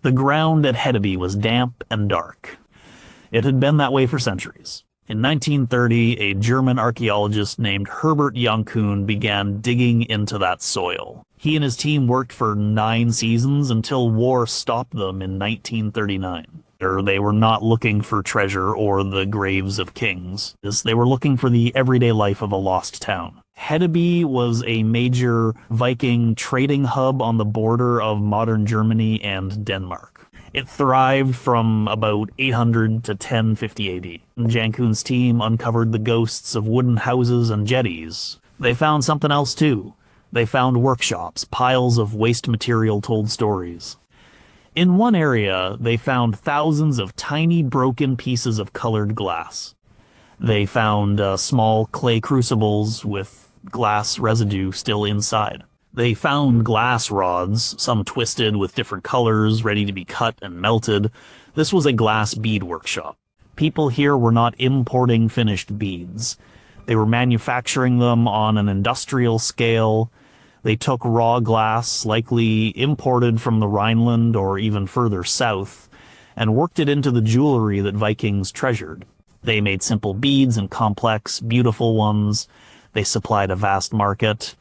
The ground at Hedeby was damp and dark. It had been that way for centuries. In 1930, a German archaeologist named Herbert Jankuhn began digging into that soil. He and his team worked for 9 seasons until war stopped them in 1939. They were not looking for treasure or the graves of kings. They were looking for the everyday life of a lost town. Hedeby was a major Viking trading hub on the border of modern Germany and Denmark. It thrived from about 800 to 1050 AD. Jankuhn's team uncovered the ghosts of wooden houses and jetties. They found something else too. They found workshops, piles of waste material told stories. In one area, they found thousands of tiny broken pieces of colored glass. They found small clay crucibles with glass residue still inside. They found glass rods, some twisted with different colors, ready to be cut and melted. This was a glass bead workshop. People here were not importing finished beads. They were manufacturing them on an industrial scale. They took raw glass, likely imported from the Rhineland or even further south, and worked it into the jewelry that Vikings treasured. They made simple beads and complex, beautiful ones. They supplied a vast market.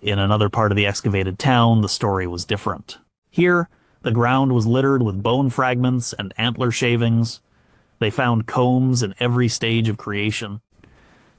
In another part of the excavated town, the story was different. Here, the ground was littered with bone fragments and antler shavings. They found combs in every stage of creation.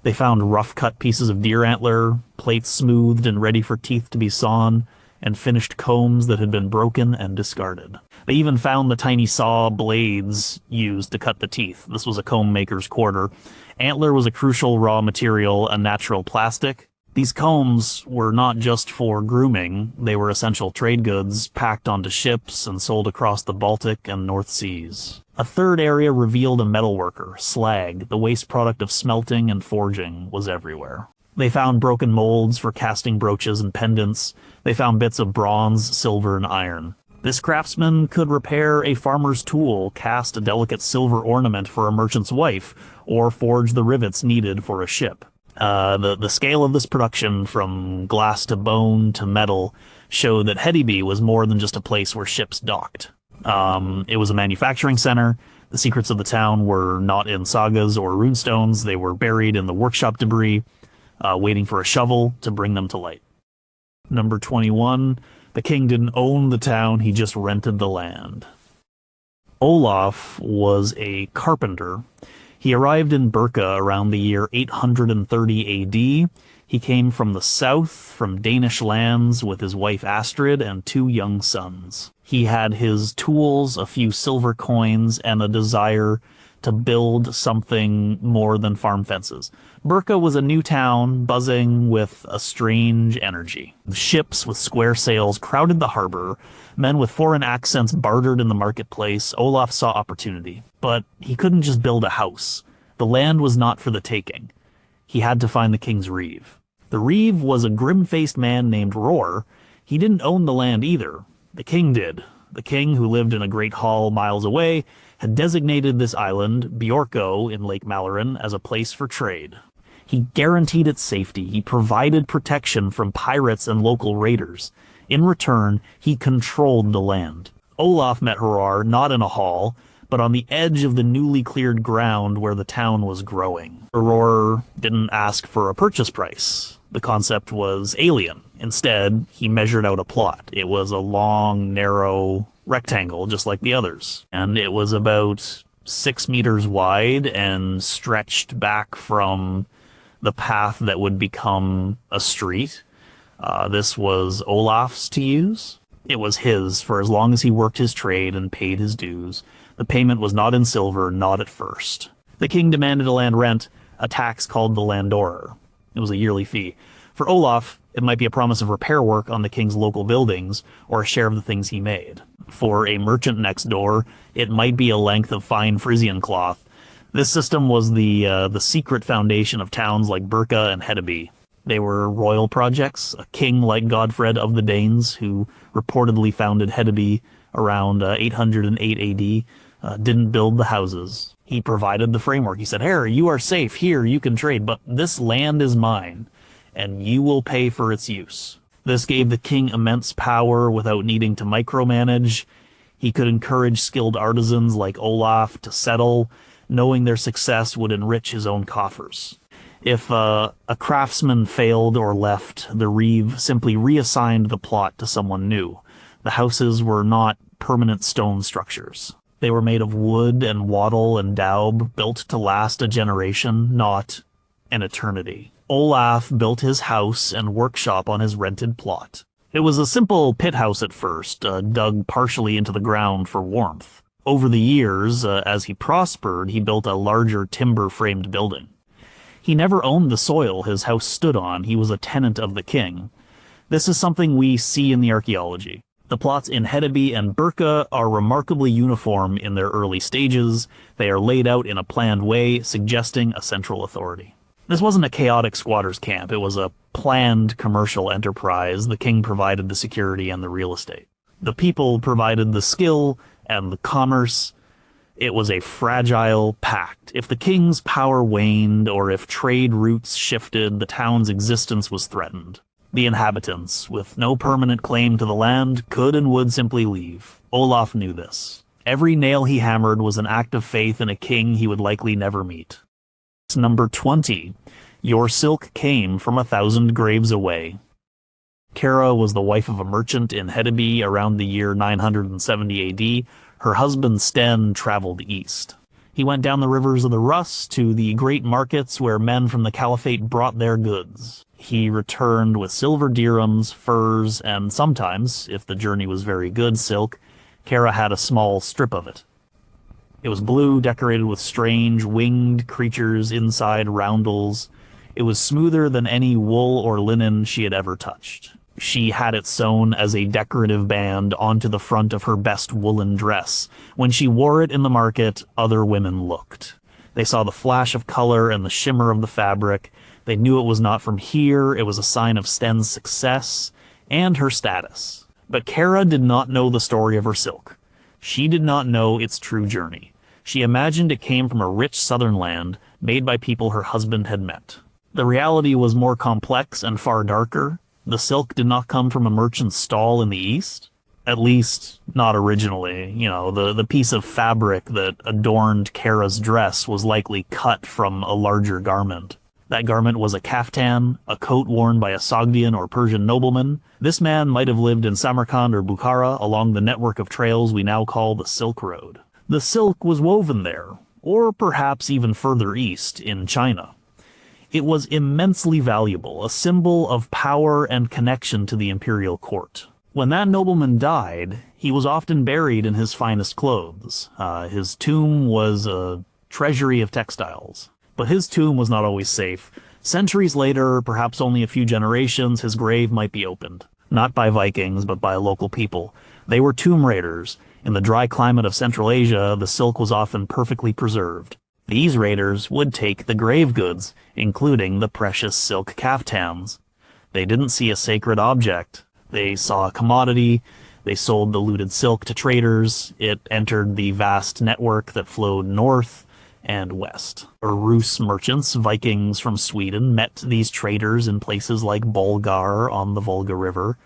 They found rough-cut pieces of deer antler, plates smoothed and ready for teeth to be sawn, and finished combs that had been broken and discarded. They even found the tiny saw blades used to cut the teeth. This was a comb maker's quarter. Antler was a crucial raw material, a natural plastic. These combs were not just for grooming, they were essential trade goods packed onto ships and sold across the Baltic and North Seas. A third area revealed a metalworker. Slag, the waste product of smelting and forging, was everywhere. They found broken molds for casting brooches and pendants. They found bits of bronze, silver, and iron. This craftsman could repair a farmer's tool, cast a delicate silver ornament for a merchant's wife, or forge the rivets needed for a ship. The scale of this production, from glass to bone to metal, showed that Hedeby was more than just a place where ships docked. It was a manufacturing center. The secrets of the town were not in sagas or runestones. They were buried in the workshop debris, waiting for a shovel to bring them to light. Number 21. The king didn't own the town, he just rented the land. Olaf was a carpenter. He arrived in Birka around the year 830 AD. He came from the south, from Danish lands, with his wife Astrid and 2 young sons. He had his tools, a few silver coins, and a desire to build something more than farm fences. Birka was a new town, buzzing with a strange energy. Ships with square sails crowded the harbor. Men with foreign accents bartered in the marketplace. Olaf saw opportunity. But he couldn't just build a house. The land was not for the taking. He had to find the king's reeve. The reeve was a grim-faced man named Roar. He didn't own the land either. The king did. The king, who lived in a great hall miles away, had designated this island, Bjorko in Lake Malorin, as a place for trade. He guaranteed its safety. He provided protection from pirates and local raiders. In return, he controlled the land. Olaf met Roar not in a hall, but on the edge of the newly cleared ground where the town was growing. Roar didn't ask for a purchase price. The concept was alien. Instead, he measured out a plot. It was a long, narrow rectangle, just like the others. And it was about 6 meters wide and stretched back from the path that would become a street. This was Olaf's to use. It was his for as long as he worked his trade and paid his dues. The payment was not in silver, not at first. The king demanded a land rent, a tax called the landorer. It was a yearly fee. For Olaf, it might be a promise of repair work on the king's local buildings, or a share of the things he made. For a merchant next door, it might be a length of fine Frisian cloth. This system was the secret foundation of towns like Birka and Hedeby. They were royal projects. A king like Godfred of the Danes, who reportedly founded Hedeby around 808 AD, didn't build the houses. He provided the framework. He said, "Here, you are safe. Here, you can trade, but this land is mine, and you will pay for its use." This gave the king immense power without needing to micromanage. He could encourage skilled artisans like Olaf to settle, knowing their success would enrich his own coffers. If a craftsman failed or left, the Reeve simply reassigned the plot to someone new. The houses were not permanent stone structures. They were made of wood and wattle and daub, built to last a generation, not an eternity. Olaf built his house and workshop on his rented plot. It was a simple pit house at first, dug partially into the ground for warmth. Over the years, as he prospered, he built a larger timber-framed building. He never owned the soil his house stood on. He was a tenant of the king. This is something we see in the archaeology. The plots in Hedeby and Birka are remarkably uniform in their early stages. They are laid out in a planned way, suggesting a central authority. This wasn't a chaotic squatters' camp. It was a planned commercial enterprise. The king provided the security and the real estate. The people provided the skill and the commerce. It was a fragile pact. If the king's power waned or if trade routes shifted, the town's existence was threatened. The inhabitants, with no permanent claim to the land, could and would simply leave. Olaf knew this. Every nail he hammered was an act of faith in a king he would likely never meet. Number 20. Your silk came from 1,000 graves away. Kara was the wife of a merchant in Hedeby around the year 970 AD. Her husband Sten traveled east. He went down the rivers of the Rus to the great markets where men from the caliphate brought their goods. He returned with silver dirhams, furs, and sometimes, if the journey was very good, silk. Kara had a small strip of it. It was blue, decorated with strange, winged creatures inside roundels. It was smoother than any wool or linen she had ever touched. She had it sewn as a decorative band onto the front of her best woolen dress. When she wore it in the market, other women looked. They saw the flash of color and the shimmer of the fabric. They knew it was not from here. It was a sign of Sten's success and her status. But Kara did not know the story of her silk. She did not know its true journey. She imagined it came from a rich southern land made by people her husband had met. The reality was more complex and far darker. The silk did not come from a merchant's stall in the east. At least, not originally. You know, the piece of fabric that adorned Kara's dress was likely cut from a larger garment. That garment was a kaftan, a coat worn by a Sogdian or Persian nobleman. This man might have lived in Samarkand or Bukhara along the network of trails we now call the Silk Road. The silk was woven there, or perhaps even further east, in China. It was immensely valuable, a symbol of power and connection to the imperial court. When that nobleman died, he was often buried in his finest clothes. His tomb was a treasury of textiles. But his tomb was not always safe. Centuries later, perhaps only a few generations, his grave might be opened. Not by Vikings, but by local people. They were tomb raiders. In the dry climate of Central Asia, the silk was often perfectly preserved. These raiders would take the grave goods, including the precious silk kaftans. They didn't see a sacred object. They saw a commodity. They sold the looted silk to traders. It entered the vast network that flowed north and west. Rus merchants, Vikings from Sweden, met these traders in places like Bolgar on the Volga River.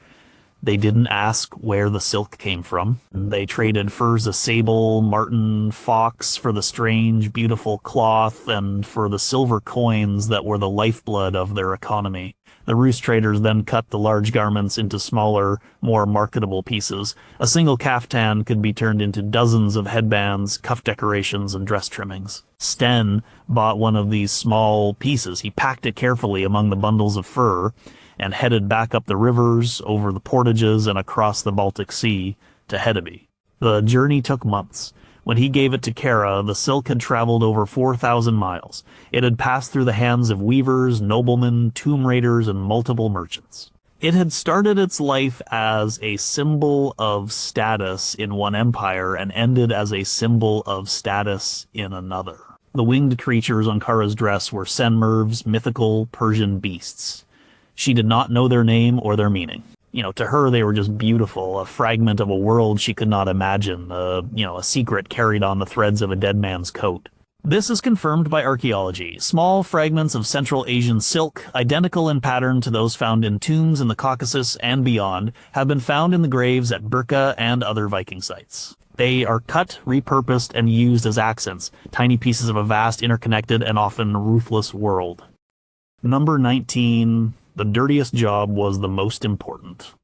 They didn't ask where the silk came from. They traded furs of sable, marten, fox for the strange, beautiful cloth and for the silver coins that were the lifeblood of their economy. The Rus traders then cut the large garments into smaller, more marketable pieces. A single kaftan could be turned into dozens of headbands, cuff decorations, and dress trimmings. Sten bought one of these small pieces. He packed it carefully among the bundles of fur and headed back up the rivers, over the portages, and across the Baltic Sea to Hedeby. The journey took months. When he gave it to Kara, the silk had traveled over 4,000 miles. It had passed through the hands of weavers, noblemen, tomb raiders, and multiple merchants. It had started its life as a symbol of status in one empire and ended as a symbol of status in another. The winged creatures on Kara's dress were senmervs, mythical Persian beasts. She did not know their name or their meaning. You know, to her, they were just beautiful, a fragment of a world she could not imagine, a secret carried on the threads of a dead man's coat. This is confirmed by archaeology. Small fragments of Central Asian silk, identical in pattern to those found in tombs in the Caucasus and beyond, have been found in the graves at Birka and other Viking sites. They are cut, repurposed, and used as accents, tiny pieces of a vast, interconnected, and often ruthless world. Number 19. The dirtiest job was the most important.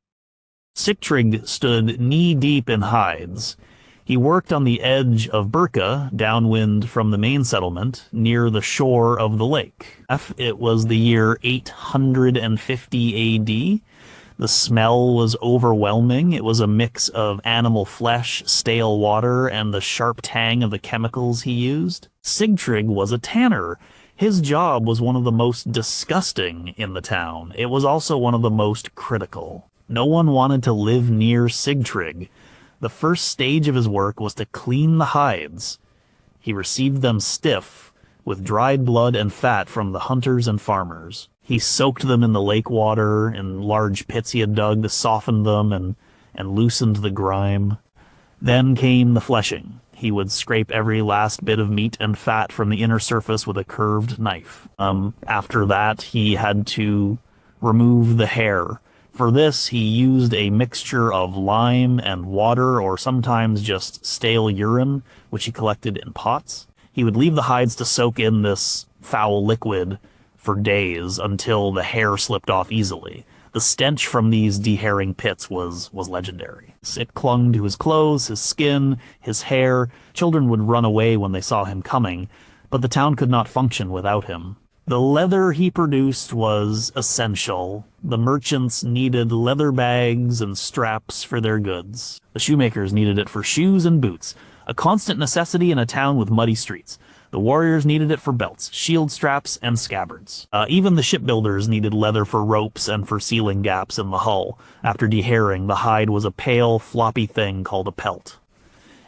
Secretive stood knee-deep in hides. He worked on the edge of Birka, downwind from the main settlement, near the shore of the lake. It was the year 850 AD. The smell was overwhelming. It was a mix of animal flesh, stale water, and the sharp tang of the chemicals he used. Secretive was a tanner. His job was one of the most disgusting in the town. It was also one of the most critical. No one wanted to live near Secretive. The first stage of his work was to clean the hides. He received them stiff, with dried blood and fat from the hunters and farmers. He soaked them in the lake water in large pits he had dug to soften them and loosened the grime. Then came the fleshing. He would scrape every last bit of meat and fat from the inner surface with a curved knife. After that, he had to remove the hair. For this, he used a mixture of lime and water, or sometimes just stale urine, which he collected in pots. He would leave the hides to soak in this foul liquid for days until the hair slipped off easily. The stench from these dehairing pits was legendary. It clung to his clothes, his skin, his hair. Children would run away when they saw him coming, but the town could not function without him. The leather he produced was essential. The merchants needed leather bags and straps for their goods. The shoemakers needed it for shoes and boots, a constant necessity in a town with muddy streets. The warriors needed it for belts, shield straps, and scabbards. Even the shipbuilders needed leather for ropes and for sealing gaps in the hull. After dehairing, the hide was a pale, floppy thing called a pelt.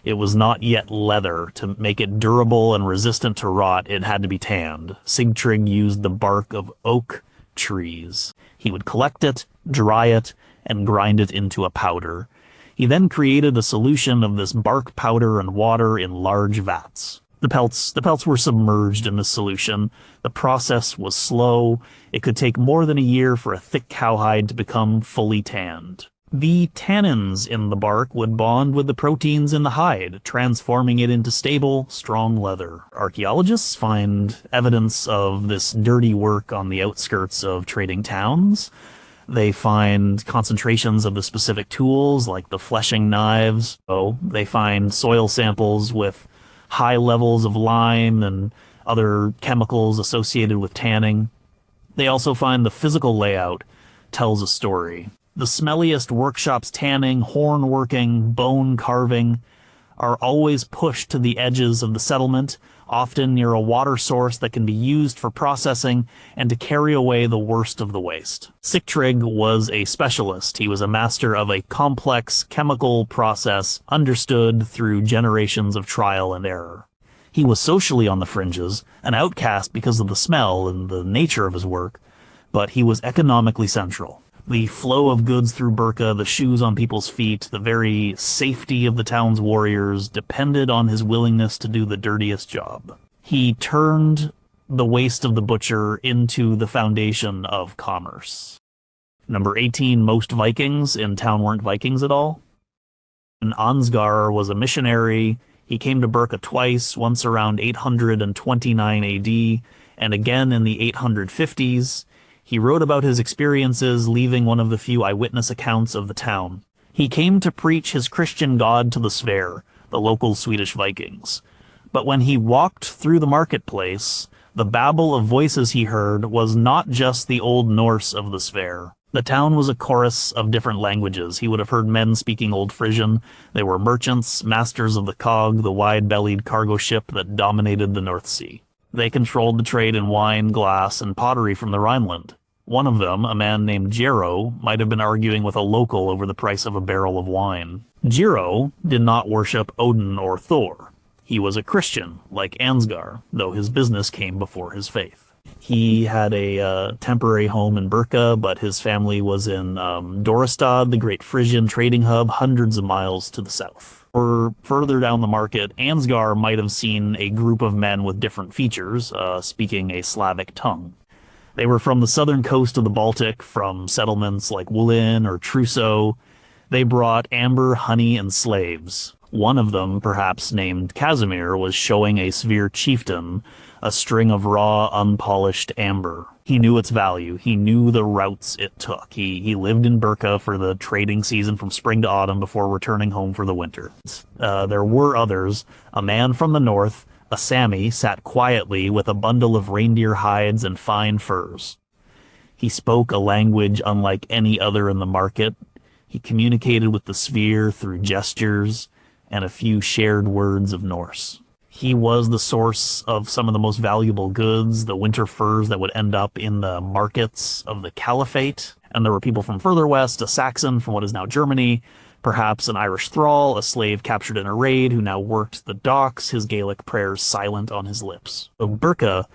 It was not yet leather. To make it durable and resistant to rot, it had to be tanned. Secretive used the bark of oak trees. He would collect it, dry it, and grind it into a powder. He then created a solution of this bark powder and water in large vats. The pelts were submerged in this solution. The process was slow. It could take more than a year for a thick cowhide to become fully tanned. The tannins in the bark would bond with the proteins in the hide, transforming it into stable, strong leather. Archaeologists find evidence of this dirty work on the outskirts of trading towns. They find concentrations of the specific tools, like the fleshing knives. They find soil samples with high levels of lime and other chemicals associated with tanning. They also find the physical layout tells a story. The smelliest workshops tanning, horn working, bone carving are always pushed to the edges of the settlement, often near a water source that can be used for processing and to carry away the worst of the waste. Secretive was a specialist. He was a master of a complex chemical process understood through generations of trial and error. He was socially on the fringes, an outcast because of the smell and the nature of his work, but he was economically central. The flow of goods through Birka, the shoes on people's feet, the very safety of the town's warriors depended on his willingness to do the dirtiest job. He turned the waste of the butcher into the foundation of commerce. Number 18, most Vikings in town weren't Vikings at all. And Ansgar was a missionary. He came to Birka twice, once around 829 AD, and again in the 850s. He wrote about his experiences, leaving one of the few eyewitness accounts of the town. He came to preach his Christian God to the Sverre, the local Swedish Vikings. But when he walked through the marketplace, the babble of voices he heard was not just the Old Norse of the Sverre. The town was a chorus of different languages. He would have heard men speaking Old Frisian. They were merchants, masters of the cog, the wide-bellied cargo ship that dominated the North Sea. They controlled the trade in wine, glass, and pottery from the Rhineland. One of them, a man named Gero, might have been arguing with a local over the price of a barrel of wine. Gero did not worship Odin or Thor. He was a Christian, like Ansgar, though his business came before his faith. He had a temporary home in Birka, but his family was in Dorestad, the great Frisian trading hub, hundreds of miles to the south. Or further down the market, Ansgar might have seen a group of men with different features, speaking a Slavic tongue. They were from the southern coast of the Baltic, from settlements like Woolin or Trousseau. They brought amber, honey, and slaves. One of them, perhaps named Casimir, was showing a Svir chieftain a string of raw, unpolished amber. He knew its value. He knew the routes it took. He lived in Birka for the trading season from spring to autumn before returning home for the winter. There were others. A man from the north, a Sami, sat quietly with a bundle of reindeer hides and fine furs. He spoke a language unlike any other in the market. He communicated with the Svir through gestures and a few shared words of Norse. He was the source of some of the most valuable goods, the winter furs that would end up in the markets of the Caliphate. And there were people from further west, a Saxon from what is now Germany, perhaps an Irish thrall, a slave captured in a raid who now worked the docks, his Gaelic prayers silent on his lips. So Birka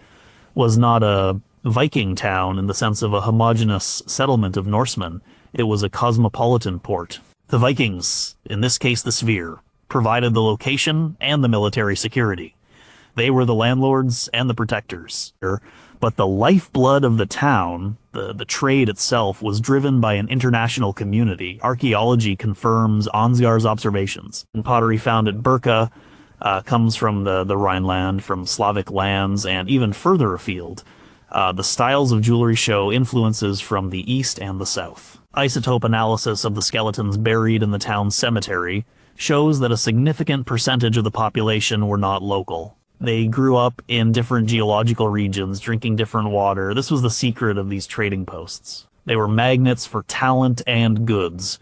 was not a Viking town in the sense of a homogeneous settlement of Norsemen. It was a cosmopolitan port. The Vikings, in this case the Svir, provided the location and the military security. They were the landlords and the protectors. But the lifeblood of the town, the trade itself, was driven by an international community. Archaeology confirms Ansgar's observations. And pottery found at Birka comes from the Rhineland, from Slavic lands, and even further afield. The styles of jewelry show influences from the east and the south. Isotope analysis of the skeletons buried in the town's cemetery shows that a significant percentage of the population were not local. They grew up in different geological regions, drinking different water. This was the secret of these trading posts. They were magnets for talent and goods.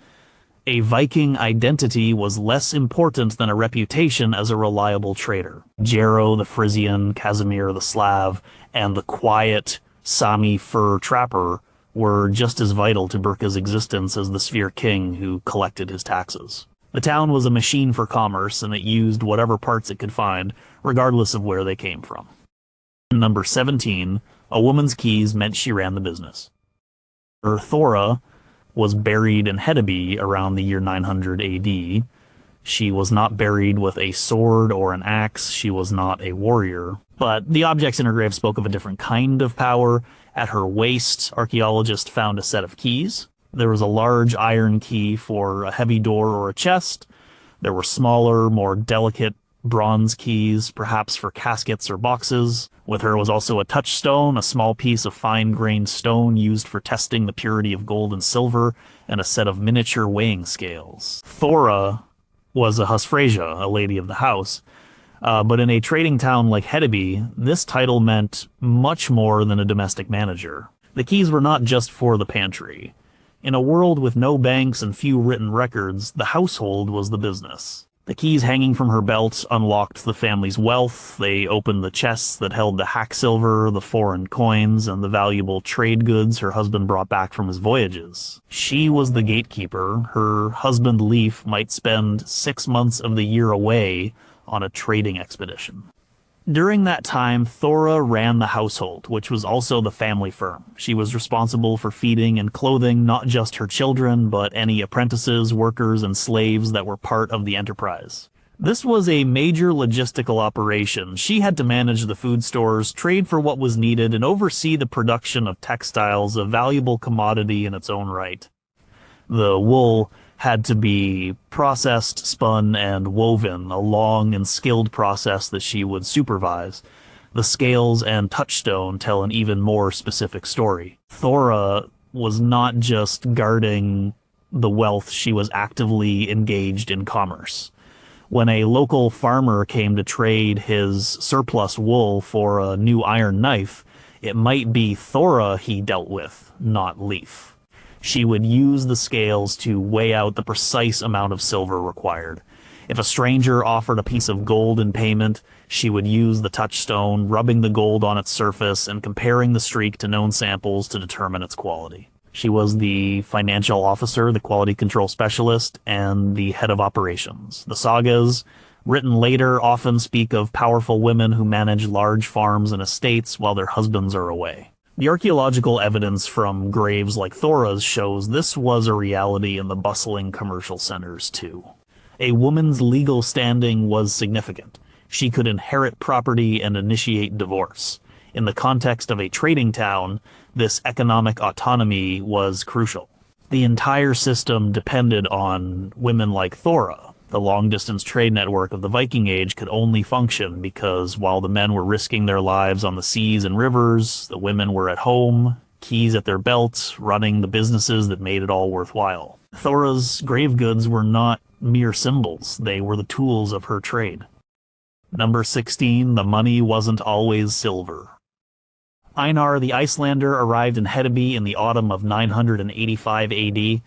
A Viking identity was less important than a reputation as a reliable trader. Jero the Frisian, Casimir the Slav, and the quiet Sami fur trapper were just as vital to Birka's existence as the Svir king who collected his taxes. The town was a machine for commerce, and it used whatever parts it could find, regardless of where they came from. Number 17, a woman's keys meant she ran the business. Thora was buried in Hedeby around the year 900 AD. She was not buried with a sword or an axe. She was not a warrior. But the objects in her grave spoke of a different kind of power. At her waist, archaeologists found a set of keys. There was a large iron key for a heavy door or a chest. There were smaller, more delicate bronze keys, perhaps for caskets or boxes. With her was also a touchstone, a small piece of fine-grained stone used for testing the purity of gold and silver, and a set of miniature weighing scales. Thora was a Husfrasia, a lady of the house. But in a trading town like Hedeby, this title meant much more than a domestic manager. The keys were not just for the pantry. In a world with no banks and few written records, the household was the business. The keys hanging from her belt unlocked the family's wealth. They opened the chests that held the hack silver, the foreign coins, and the valuable trade goods her husband brought back from his voyages. She was the gatekeeper. Her husband, Leif, might spend 6 months of the year away on a trading expedition. During that time, Thora ran the household, which was also the family firm. She was responsible for feeding and clothing not just her children, but any apprentices, workers, and slaves that were part of the enterprise. This was a major logistical operation. She had to manage the food stores, trade for what was needed, and oversee the production of textiles, a valuable commodity in its own right. The wool had to be processed, spun, and woven, a long and skilled process that she would supervise. The scales and touchstone tell an even more specific story. Thora was not just guarding the wealth, she was actively engaged in commerce. When a local farmer came to trade his surplus wool for a new iron knife, it might be Thora he dealt with, not Leif. She would use the scales to weigh out the precise amount of silver required. If a stranger offered a piece of gold in payment, she would use the touchstone, rubbing the gold on its surface and comparing the streak to known samples to determine its quality. She was the financial officer, the quality control specialist, and the head of operations. The sagas written later often speak of powerful women who manage large farms and estates while their husbands are away. The archaeological evidence from graves like Thora's shows this was a reality in the bustling commercial centers too. A woman's legal standing was significant. She could inherit property and initiate divorce. In the context of a trading town, this economic autonomy was crucial. The entire system depended on women like Thora. The long-distance trade network of the Viking Age could only function because while the men were risking their lives on the seas and rivers, the women were at home, keys at their belts, running the businesses that made it all worthwhile. Thora's grave goods were not mere symbols, they were the tools of her trade. Number 16, the money wasn't always silver. Einar the Icelander arrived in Hedeby in the autumn of 985 AD.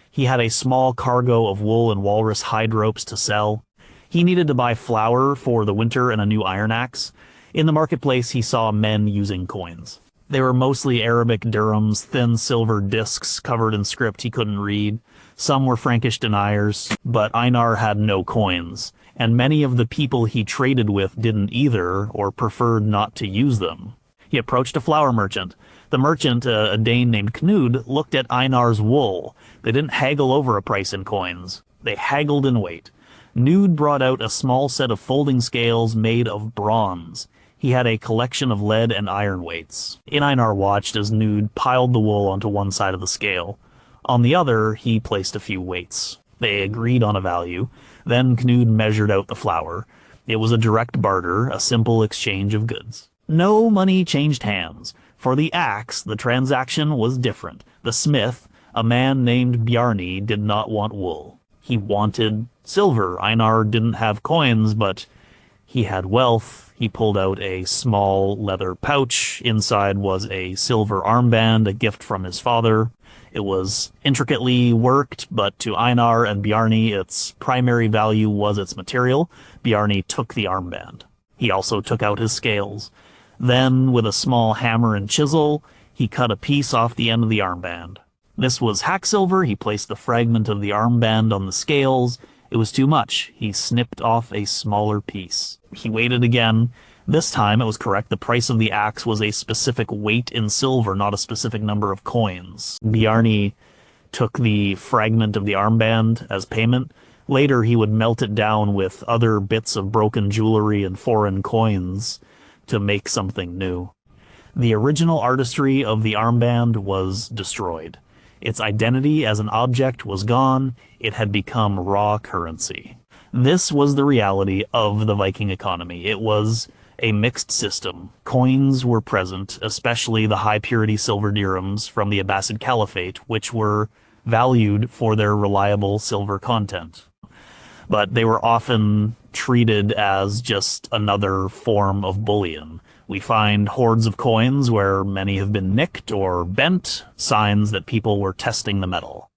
He had a small cargo of wool and walrus hide ropes to sell. He needed to buy flour for the winter and a new iron axe. In the marketplace, he saw men using coins. They were mostly Arabic dirhams, thin silver discs covered in script he couldn't read. Some were Frankish deniers, but Einar had no coins, and many of the people he traded with didn't either, or preferred not to use them. He approached a flour merchant. The merchant, a Dane named Knud, looked at Einar's wool. They didn't haggle over a price in coins. They haggled in weight. Knud brought out a small set of folding scales made of bronze. He had a collection of lead and iron weights. Einar watched as Knud piled the wool onto one side of the scale. On the other, he placed a few weights. They agreed on a value. Then Knud measured out the flour. It was a direct barter, a simple exchange of goods. No money changed hands. For the axe, the transaction was different. The smith, a man named Bjarni, did not want wool. He wanted silver. Einar didn't have coins, but he had wealth. He pulled out a small leather pouch. Inside was a silver armband, a gift from his father. It was intricately worked, but to Einar and Bjarni, its primary value was its material. Bjarni took the armband. He also took out his scales. Then, with a small hammer and chisel, he cut a piece off the end of the armband. This was hacksilver. He placed the fragment of the armband on the scales. It was too much. He snipped off a smaller piece. He weighed it again. This time it was correct. The price of the axe was a specific weight in silver, not a specific number of coins. Bjarni took the fragment of the armband as payment. Later he would melt it down with other bits of broken jewelry and foreign coins to make something new. The original artistry of the armband was destroyed. Its identity as an object was gone. It had become raw currency. This was the reality of the Viking economy. It was a mixed system. Coins were present, especially the high-purity silver dirhams from the Abbasid Caliphate, which were valued for their reliable silver content. But they were often treated as just another form of bullion. We find hoards of coins where many have been nicked or bent, signs that people were testing the metal.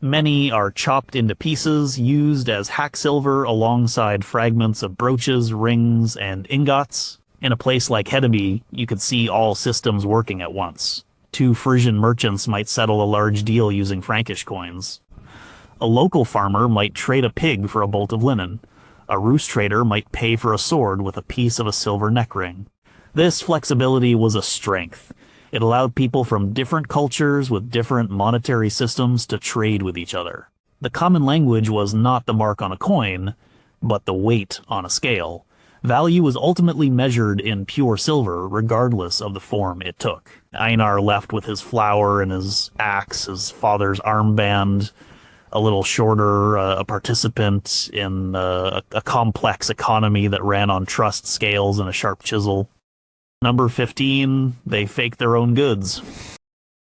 Many are chopped into pieces, used as hack silver alongside fragments of brooches, rings, and ingots. In a place like Hedeby, you could see all systems working at once. Two Frisian merchants might settle a large deal using Frankish coins. A local farmer might trade a pig for a bolt of linen. A roost trader might pay for a sword with a piece of a silver neck ring. This flexibility was a strength. It allowed people from different cultures with different monetary systems to trade with each other. The common language was not the mark on a coin, but the weight on a scale. Value was ultimately measured in pure silver, regardless of the form it took. Einar left with his flour and his axe, his father's armband, a little shorter, a participant in a complex economy that ran on trussed scales and a sharp chisel. Number 15, they faked their own goods.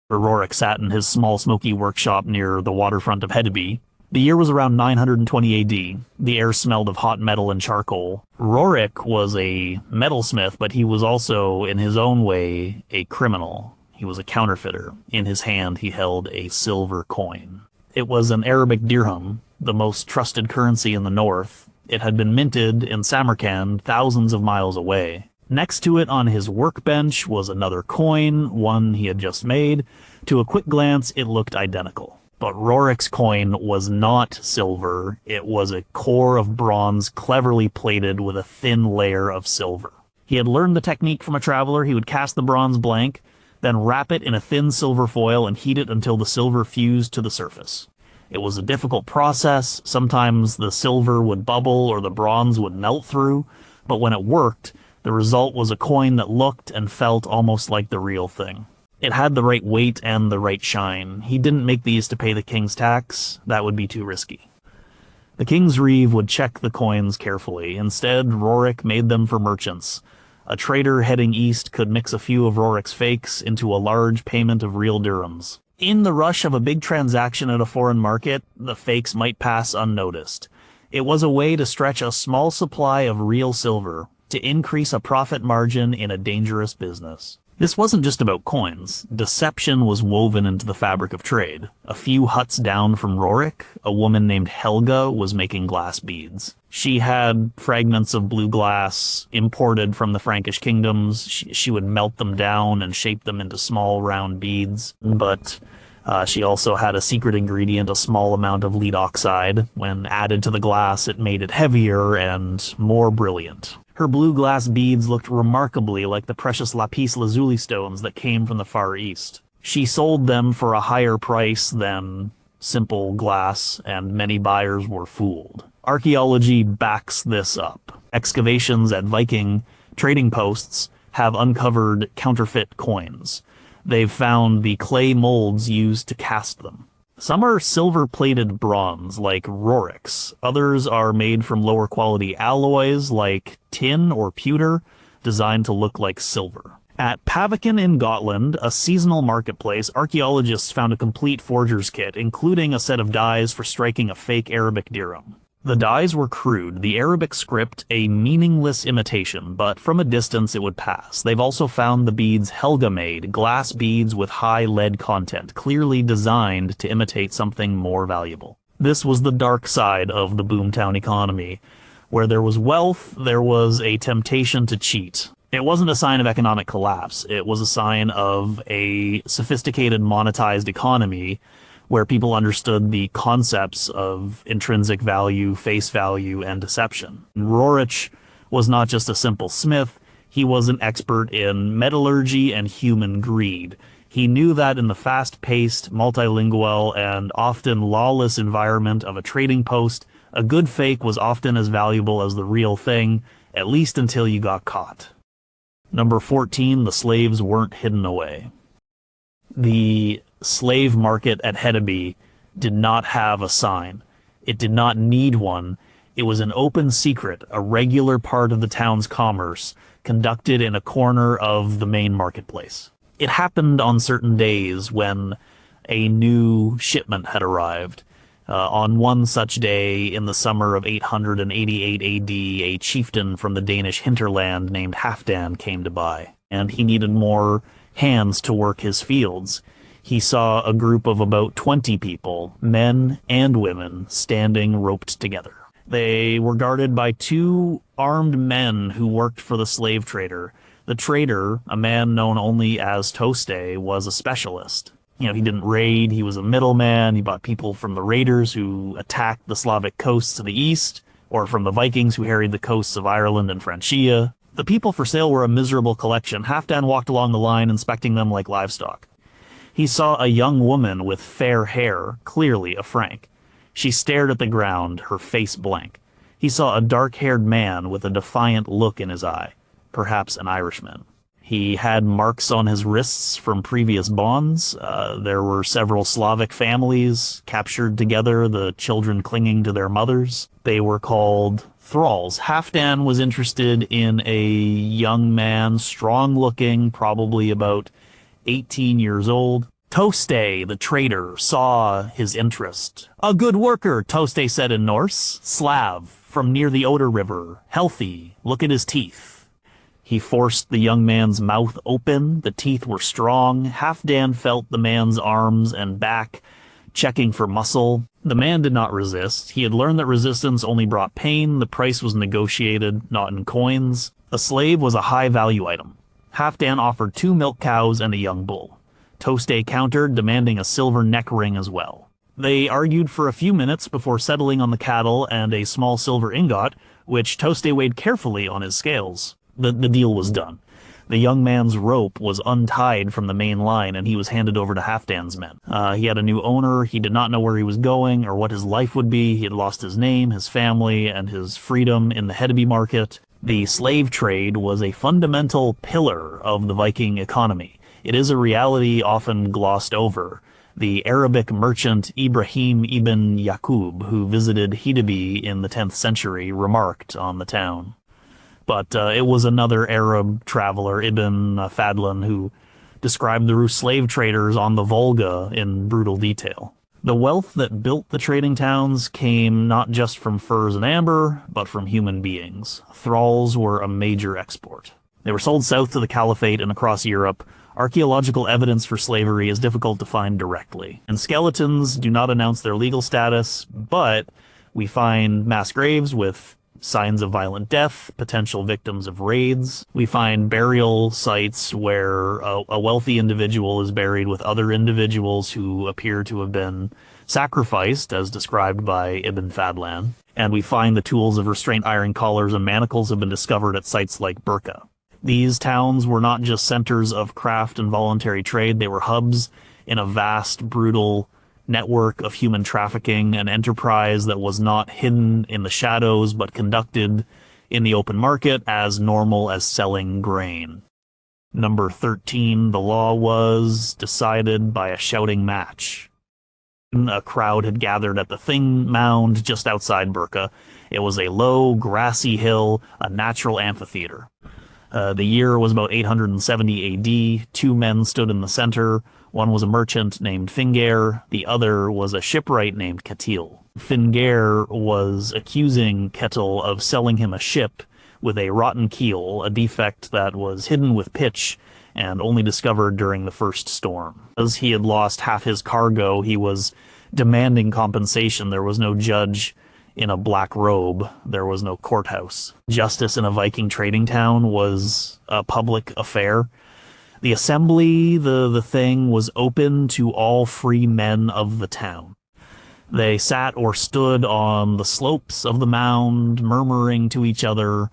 Rorik sat in his small smoky workshop near the waterfront of Hedeby. The year was around 920 AD. The air smelled of hot metal and charcoal. Rorik was a metalsmith, but he was also, in his own way, a criminal. He was a counterfeiter. In his hand, he held a silver coin. It was an Arabic dirham, the most trusted currency in the north. It had been minted in Samarkand, thousands of miles away. Next to it on his workbench was another coin, one he had just made. To a quick glance, it looked identical. But Rorik's coin was not silver. It was a core of bronze cleverly plated with a thin layer of silver. He had learned the technique from a traveler. He would cast the bronze blank, then wrap it in a thin silver foil and heat it until the silver fused to the surface. It was a difficult process. Sometimes the silver would bubble or the bronze would melt through, but when it worked, the result was a coin that looked and felt almost like the real thing. It had the right weight and the right shine. He didn't make these to pay the king's tax. That would be too risky. The king's reeve would check the coins carefully. Instead, Rorik made them for merchants. A trader heading east could mix a few of Rorik's fakes into a large payment of real dirhams. In the rush of a big transaction at a foreign market, the fakes might pass unnoticed. It was a way to stretch a small supply of real silver, to increase a profit margin in a dangerous business. This wasn't just about coins. Deception was woven into the fabric of trade. A few huts down from Rorik, a woman named Helga was making glass beads. She had fragments of blue glass imported from the Frankish kingdoms. She would melt them down and shape them into small round beads. But she also had a secret ingredient, a small amount of lead oxide. When added to the glass, it made it heavier and more brilliant. Her blue glass beads looked remarkably like the precious lapis lazuli stones that came from the Far East. She sold them for a higher price than simple glass, and many buyers were fooled. Archaeology backs this up. Excavations at Viking trading posts have uncovered counterfeit coins. They've found the clay molds used to cast them. Some are silver-plated bronze, like Rorik's. Others are made from lower-quality alloys, like tin or pewter, designed to look like silver. At Paviken in Gotland, a seasonal marketplace, archaeologists found a complete forger's kit, including a set of dies for striking a fake Arabic dirham. The dies were crude, the Arabic script a meaningless imitation, but from a distance it would pass. They've also found the beads Helga made, glass beads with high lead content, clearly designed to imitate something more valuable. This was the dark side of the boomtown economy. Where there was wealth, there was a temptation to cheat. It wasn't a sign of economic collapse. It was a sign of a sophisticated monetized economy where people understood the concepts of intrinsic value, face value, and deception. Rorik was not just a simple smith, he was an expert in metallurgy and human greed. He knew that in the fast-paced, multilingual, and often lawless environment of a trading post, a good fake was often as valuable as the real thing, at least until you got caught. Number 14, the slaves weren't hidden away. The slave market at Hedeby did not have a sign. It did not need one. It was an open secret, a regular part of the town's commerce, conducted in a corner of the main marketplace. It happened on certain days when a new shipment had arrived. On one such day in the summer of 888 AD, a chieftain from the Danish hinterland named Halfdan came to buy, and he needed more hands to work his fields. He saw a group of about 20 people, men and women, standing roped together. They were guarded by two armed men who worked for the slave trader. The trader, a man known only as Toste, was a specialist. He didn't raid, he was a middleman. He bought people from the raiders who attacked the Slavic coasts to the east, or from the Vikings who harried the coasts of Ireland and Francia. The people for sale were a miserable collection. Halfdan walked along the line, inspecting them like livestock. He saw a young woman with fair hair, clearly a Frank. She stared at the ground, her face blank. He saw a dark-haired man with a defiant look in his eye, perhaps an Irishman. He had marks on his wrists from previous bonds. There were several Slavic families captured together, the children clinging to their mothers. They were called thralls. Halfdan was interested in a young man, strong-looking, probably about 18 years old. Toste, the trader, saw his interest. "A good worker," Toste said in Norse. "Slav, from near the Oder River. Healthy. Look at his teeth." He forced the young man's mouth open. The teeth were strong. Halfdan felt the man's arms and back, checking for muscle. The man did not resist. He had learned that resistance only brought pain. The price was negotiated, not in coins. A slave was a high-value item. Halfdan offered 2 milk cows and a young bull. Toste countered, demanding a silver neck ring as well. They argued for a few minutes before settling on the cattle and a small silver ingot, which Toste weighed carefully on his scales. The deal was done. The young man's rope was untied from the main line, and he was handed over to Halfdan's men. He had a new owner. He did not know where he was going or what his life would be. He had lost his name, his family, and his freedom in the Hedeby market. The slave trade was a fundamental pillar of the Viking economy. It is a reality often glossed over. The Arabic merchant Ibrahim ibn Yaqub, who visited Hedeby in the 10th century, remarked on the town. But it was another Arab traveler, Ibn Fadlan, who described the Rus slave traders on the Volga in brutal detail. The wealth that built the trading towns came not just from furs and amber, but from human beings. Thralls were a major export. They were sold south to the Caliphate and across Europe. Archaeological evidence for slavery is difficult to find directly, and skeletons do not announce their legal status, but we find mass graves with signs of violent death, potential victims of raids. We find burial sites where a wealthy individual is buried with other individuals who appear to have been sacrificed, as described by Ibn Fadlan. And we find the tools of restraint iron collars and manacles have been discovered at sites like Birka. These towns were not just centers of craft and voluntary trade, they were hubs in a vast, brutal network of human trafficking, an enterprise that was not hidden in the shadows but conducted in the open market as normal as selling grain. Number 13, the law was decided by a shouting match. A crowd had gathered at the Thing Mound just outside Birka. It was a low, grassy hill, a natural amphitheater. The year was about 870 AD. Two men stood in the center. One was a merchant named Fingair. The other was a shipwright named Ketil. Fingair was accusing Ketil of selling him a ship with a rotten keel, a defect that was hidden with pitch and only discovered during the first storm. As he had lost half his cargo, he was demanding compensation. There was no judge in a black robe. There was no courthouse. Justice in a Viking trading town was a public affair. The assembly, the thing, was open to all free men of the town. They sat or stood on the slopes of the mound, murmuring to each other.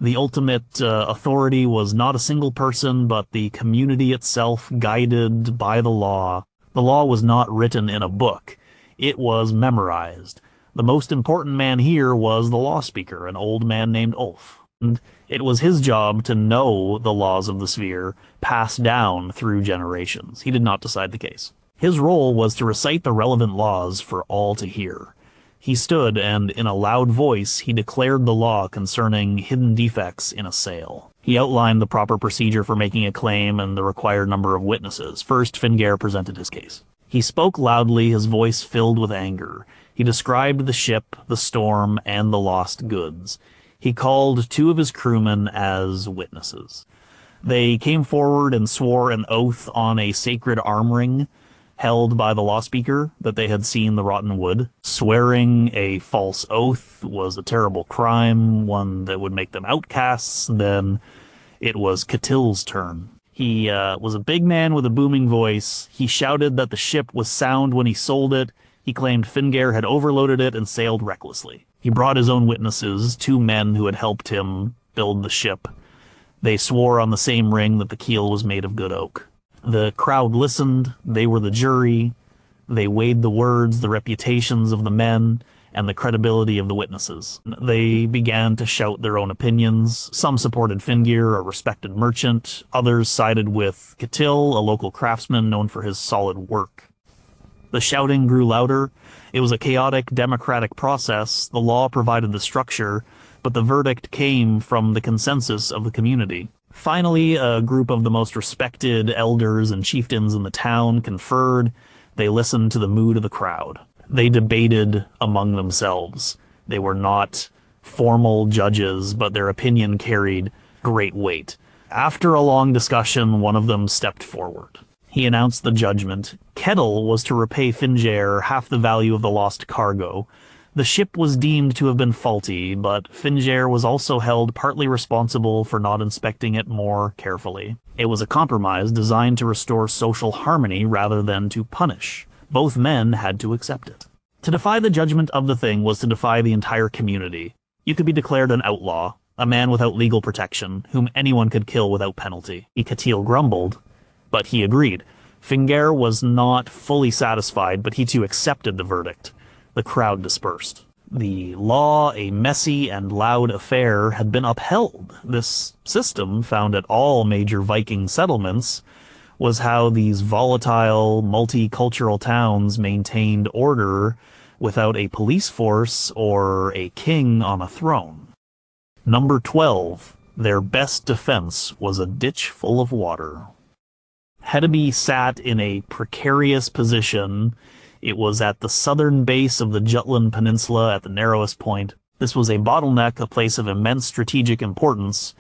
The ultimate authority was not a single person, but the community itself, guided by the law. The law was not written in a book. It was memorized. The most important man here was the law speaker, an old man named Ulf. And it was his job to know the laws of the sphere, passed down through generations. He did not decide the case. His role was to recite the relevant laws for all to hear. He stood, and in a loud voice, he declared the law concerning hidden defects in a sale. He outlined the proper procedure for making a claim and the required number of witnesses. First, Fingair presented his case. He spoke loudly, his voice filled with anger. He described the ship, the storm, and the lost goods. He called two of his crewmen as witnesses. They came forward and swore an oath on a sacred arm ring held by the law speaker that they had seen the rotten wood. Swearing a false oath was a terrible crime, one that would make them outcasts. Then it was Ketil's turn. He was a big man with a booming voice. He shouted that the ship was sound when he sold it. He claimed Fingair had overloaded it and sailed recklessly. He brought his own witnesses, two men who had helped him build the ship. They swore on the same ring that the keel was made of good oak. The crowd listened. They were the jury. They weighed the words, the reputations of the men, and the credibility of the witnesses. They began to shout their own opinions. Some supported Fingair, a respected merchant. Others sided with Ketil, a local craftsman known for his solid work. The shouting grew louder. It was a chaotic, democratic process. The law provided the structure, but the verdict came from the consensus of the community. Finally, a group of the most respected elders and chieftains in the town conferred. They listened to the mood of the crowd. They debated among themselves. They were not formal judges, but their opinion carried great weight. After a long discussion, one of them stepped forward. He announced the judgment. Ketil was to repay Fingair half the value of the lost cargo. The ship was deemed to have been faulty, but Fingair was also held partly responsible for not inspecting it more carefully. It was a compromise designed to restore social harmony rather than to punish. Both men had to accept it. To defy the judgment of the thing was to defy the entire community. You could be declared an outlaw, a man without legal protection, whom anyone could kill without penalty. Ikatil grumbled, but he agreed. Finger was not fully satisfied, but he too accepted the verdict. The crowd dispersed. The law, a messy and loud affair, had been upheld. This system, found at all major Viking settlements, was how these volatile, multicultural towns maintained order without a police force or a king on a throne. Number 12. Their best defense was a ditch full of water. Hedeby sat in a precarious position. It was at the southern base of the Jutland Peninsula at the narrowest point. This was a bottleneck, a place of immense strategic importance.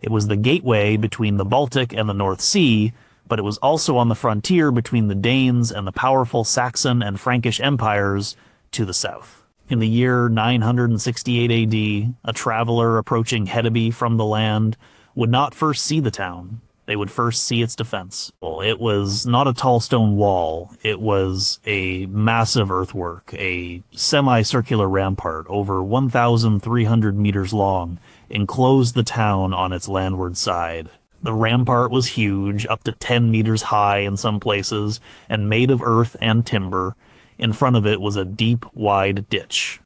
It was the gateway between the Baltic and the North Sea, but it was also on the frontier between the Danes and the powerful Saxon and Frankish empires to the south. In the year 968 AD, a traveler approaching Hedeby from the land would not first see the town. They would first see its defense. Well, it was not a tall stone wall. It was a massive earthwork, a semicircular rampart over 1,300 meters long, enclosed the town on its landward side. The rampart was huge, up to 10 meters high in some places, and made of earth and timber. In front of it was a deep, wide ditch.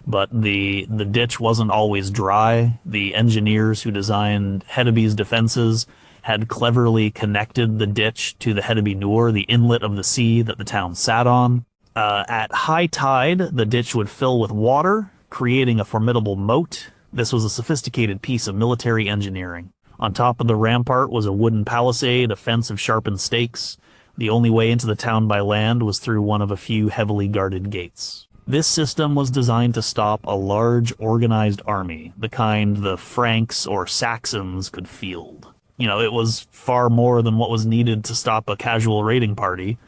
But the ditch wasn't always dry. The engineers who designed Hedeby's defenses had cleverly connected the ditch to the Hedeby Nor, the inlet of the sea that the town sat on. At high tide, the ditch would fill with water, creating a formidable moat. This was a sophisticated piece of military engineering. On top of the rampart was a wooden palisade, a fence of sharpened stakes. The only way into the town by land was through one of a few heavily guarded gates. This system was designed to stop a large organized army, the kind the Franks or Saxons could field. You know, it was far more than what was needed to stop a casual raiding party,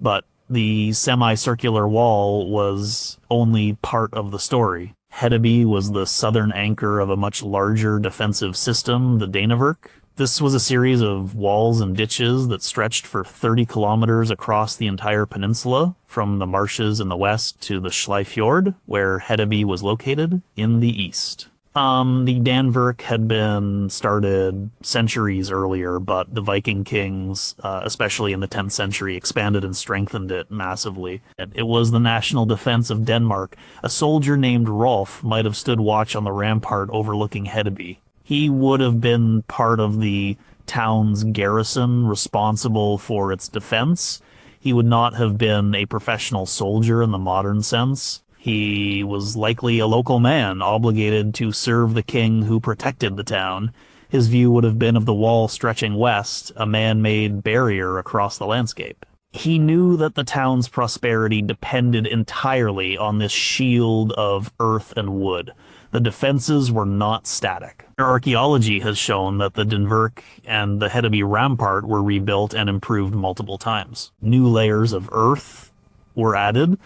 but the semicircular wall was only part of the story. Hedeby was the southern anchor of a much larger defensive system, the Danevirke. This was a series of walls and ditches that stretched for 30 kilometers across the entire peninsula, from the marshes in the west to the Schleifjord, where Hedeby was located, in the east. The Danvirke had been started centuries earlier, but the Viking kings, especially in the 10th century, expanded and strengthened it massively. It was the national defense of Denmark. A soldier named Rolf might have stood watch on the rampart overlooking Hedeby. He would have been part of the town's garrison responsible for its defense. He would not have been a professional soldier in the modern sense. He was likely a local man, obligated to serve the king who protected the town. His view would have been of the wall stretching west, a man-made barrier across the landscape. He knew that the town's prosperity depended entirely on this shield of earth and wood. The defenses were not static. Archaeology has shown that the Danvirke and the Hedeby rampart were rebuilt and improved multiple times. New layers of earth were added.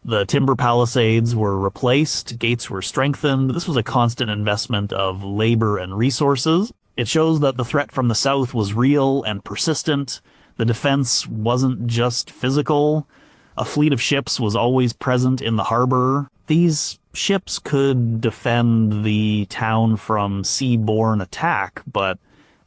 The timber palisades were replaced, gates were strengthened. This was a constant investment of labor and resources. It shows that the threat from the south was real and persistent. The defense wasn't just physical. A fleet of ships was always present in the harbor. These ships could defend the town from sea-borne attack, but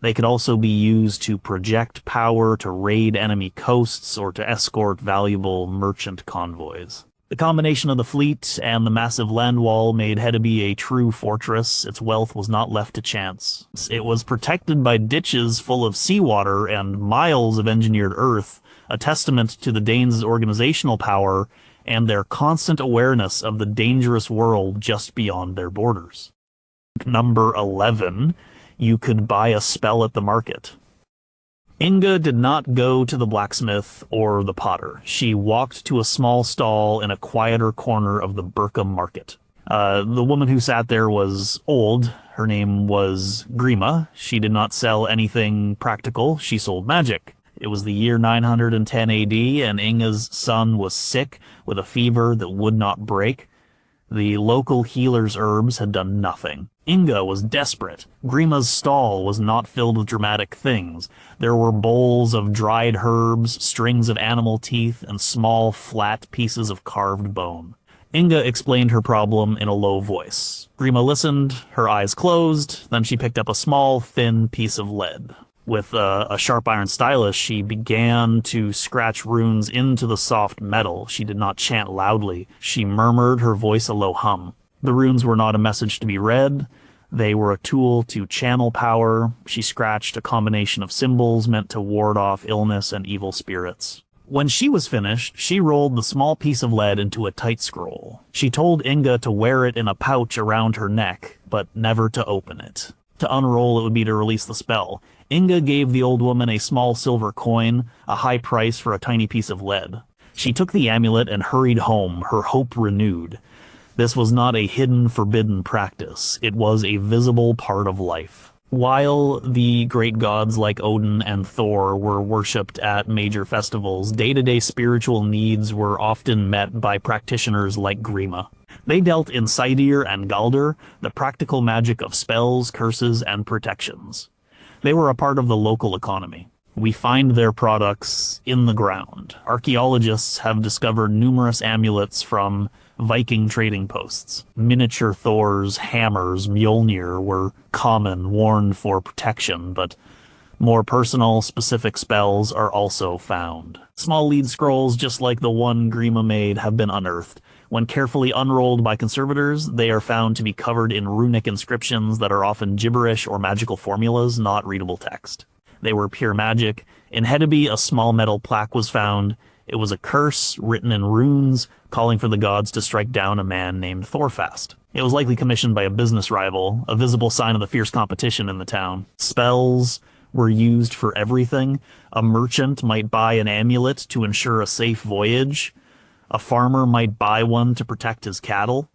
they could also be used to project power, to raid enemy coasts, or to escort valuable merchant convoys. The combination of the fleet and the massive land wall made Hedeby a true fortress. Its wealth was not left to chance. It was protected by ditches full of seawater and miles of engineered earth, a testament to the Danes' organizational power and their constant awareness of the dangerous world just beyond their borders. Number 11, you could buy a spell at the market. Inga did not go to the blacksmith or the potter. She walked to a small stall in a quieter corner of the Birka market. The woman who sat there was old. Her name was Grima. She did not sell anything practical. She sold magic. It was the year 910 AD, and Inga's son was sick with a fever that would not break. The local healer's herbs had done nothing. Inga was desperate. Grima's stall was not filled with dramatic things. There were bowls of dried herbs, strings of animal teeth, and small, flat pieces of carved bone. Inga explained her problem in a low voice. Grima listened, her eyes closed, then she picked up a small, thin piece of lead. With a sharp iron stylus, she began to scratch runes into the soft metal. She did not chant loudly. She murmured, her voice a low hum. The runes were not a message to be read. They were a tool to channel power. She scratched a combination of symbols meant to ward off illness and evil spirits. When she was finished, she rolled the small piece of lead into a tight scroll. She told Inga to wear it in a pouch around her neck, but never to open it. To unroll it would be to release the spell. Inga gave the old woman a small silver coin, a high price for a tiny piece of lead. She took the amulet and hurried home, her hope renewed. This was not a hidden, forbidden practice. It was a visible part of life. While the great gods like Odin and Thor were worshipped at major festivals, day-to-day spiritual needs were often met by practitioners like Grima. They dealt in Sidir and Galder, the practical magic of spells, curses, and protections. They were a part of the local economy. We find their products in the ground. Archaeologists have discovered numerous amulets from Viking trading posts. Miniature Thors, hammers, Mjolnir were common, worn for protection, but more personal, specific spells are also found. Small lead scrolls, just like the one Grima made, have been unearthed. When carefully unrolled by conservators, they are found to be covered in runic inscriptions that are often gibberish or magical formulas, not readable text. They were pure magic. In Hedeby, a small metal plaque was found. It was a curse written in runes, calling for the gods to strike down a man named Thorfast. It was likely commissioned by a business rival, a visible sign of the fierce competition in the town. Spells were used for everything. A merchant might buy an amulet to ensure a safe voyage. A farmer might buy one to protect his cattle.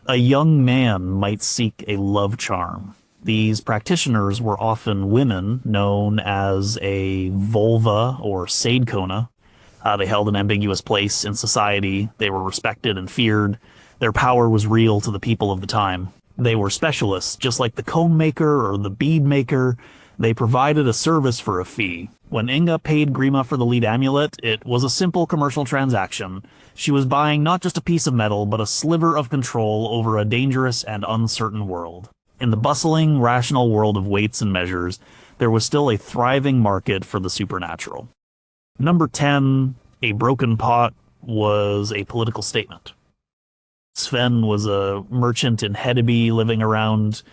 A young man might seek a love charm. These practitioners were often women, known as a vulva or seidkona. They held an ambiguous place in society. They were respected and feared. Their power was real to the people of the time. They were specialists, just like the comb maker or the bead maker. They provided a service for a fee. When Inga paid Grima for the lead amulet, it was a simple commercial transaction. She was buying not just a piece of metal, but a sliver of control over a dangerous and uncertain world. In the bustling, rational world of weights and measures, there was still a thriving market for the supernatural. Number 10, a broken pot was a political statement. Sven was a merchant in Hedeby living around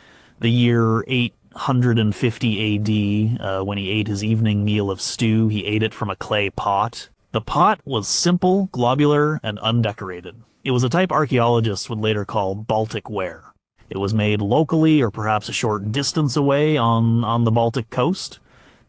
the year 850 AD. When he ate his evening meal of stew, he ate it from a clay pot. The pot was simple, globular, and undecorated. It was a type archaeologists would later call Baltic ware. It was made locally or perhaps a short distance away on the Baltic coast.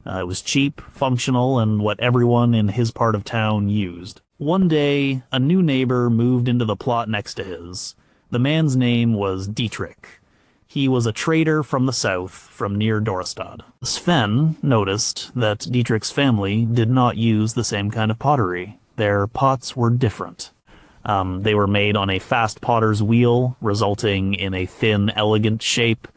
It was cheap, functional, and what everyone in his part of town used. One day, a new neighbor moved into the plot next to his. The man's name was Dietrich. He was a trader from the south, from near Dorestad. Sven noticed that Dietrich's family did not use the same kind of pottery. Their pots were different. They were made on a fast potter's wheel, resulting in a thin, elegant shape.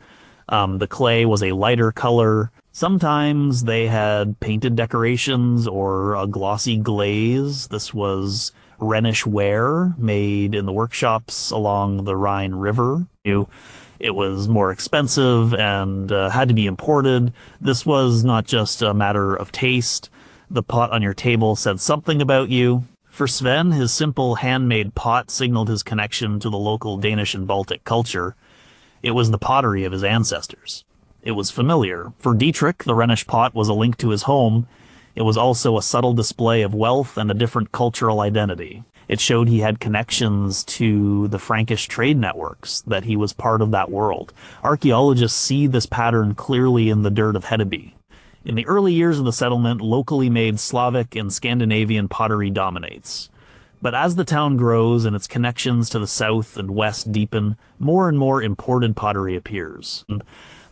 The clay was a lighter color. Sometimes they had painted decorations or a glossy glaze. This was Rhenish ware made in the workshops along the Rhine River. It was more expensive and had to be imported. This was not just a matter of taste. The pot on your table said something about you. For Sven, his simple handmade pot signaled his connection to the local Danish and Baltic culture. It was the pottery of his ancestors. It was familiar. For Dietrich, the Rhenish pot was a link to his home. It was also a subtle display of wealth and a different cultural identity. It showed he had connections to the Frankish trade networks, that he was part of that world. Archaeologists see this pattern clearly in the dirt of Hedeby. In the early years of the settlement, locally made Slavic and Scandinavian pottery dominates. But as the town grows and its connections to the south and west deepen, more and more imported pottery appears.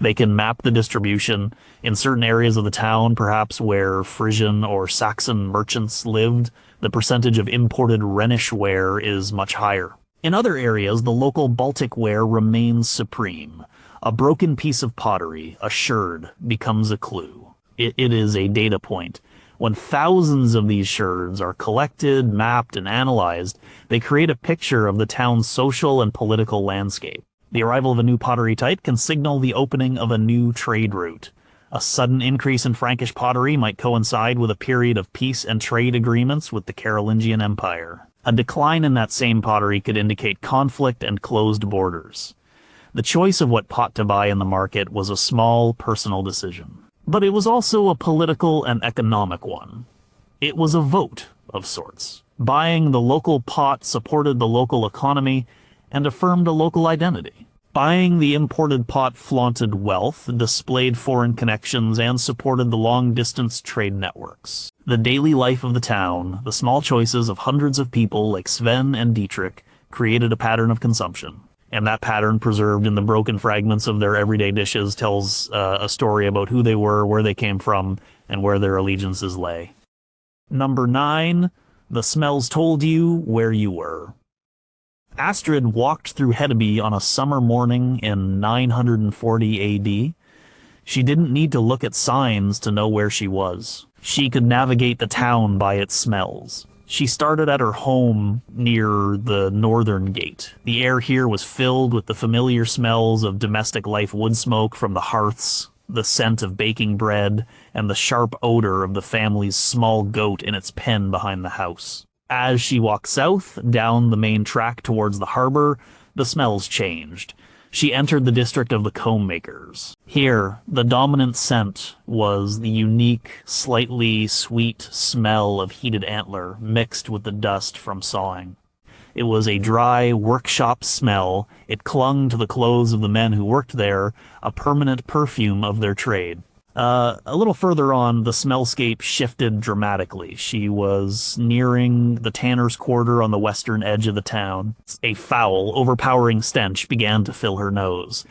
They can map the distribution. In certain areas of the town, perhaps where Frisian or Saxon merchants lived, the percentage of imported Rhenish ware is much higher. In other areas, the local Baltic ware remains supreme. A broken piece of pottery, a sherd, becomes a clue. It is a data point. When thousands of these sherds are collected, mapped, and analyzed, they create a picture of the town's social and political landscape. The arrival of a new pottery type can signal the opening of a new trade route. A sudden increase in Frankish pottery might coincide with a period of peace and trade agreements with the Carolingian Empire. A decline in that same pottery could indicate conflict and closed borders. The choice of what pot to buy in the market was a small, personal decision. But it was also a political and economic one. It was a vote of sorts. Buying the local pot supported the local economy and affirmed a local identity. Buying the imported pot flaunted wealth, displayed foreign connections, and supported the long-distance trade networks. The daily life of the town, the small choices of hundreds of people like Sven and Dietrich, created a pattern of consumption. And that pattern, preserved in the broken fragments of their everyday dishes, tells a story about who they were, where they came from, and where their allegiances lay. Number 9. The smells told you where you were. Astrid walked through Hedeby on a summer morning in 940 AD. She didn't need to look at signs to know where she was. She could navigate the town by its smells. She started at her home near the northern gate. The air here was filled with the familiar smells of domestic life wood smoke from the hearths, the scent of baking bread, and the sharp odor of the family's small goat in its pen behind the house. As she walked south, down the main track towards the harbor, the smells changed. She entered the district of the comb makers. Here, the dominant scent was the unique, slightly sweet smell of heated antler mixed with the dust from sawing. It was a dry, workshop smell. It clung to the clothes of the men who worked there, a permanent perfume of their trade. A little further on, the smellscape shifted dramatically. She was nearing the tanner's quarter on the western edge of the town. A foul, overpowering stench began to fill her nose.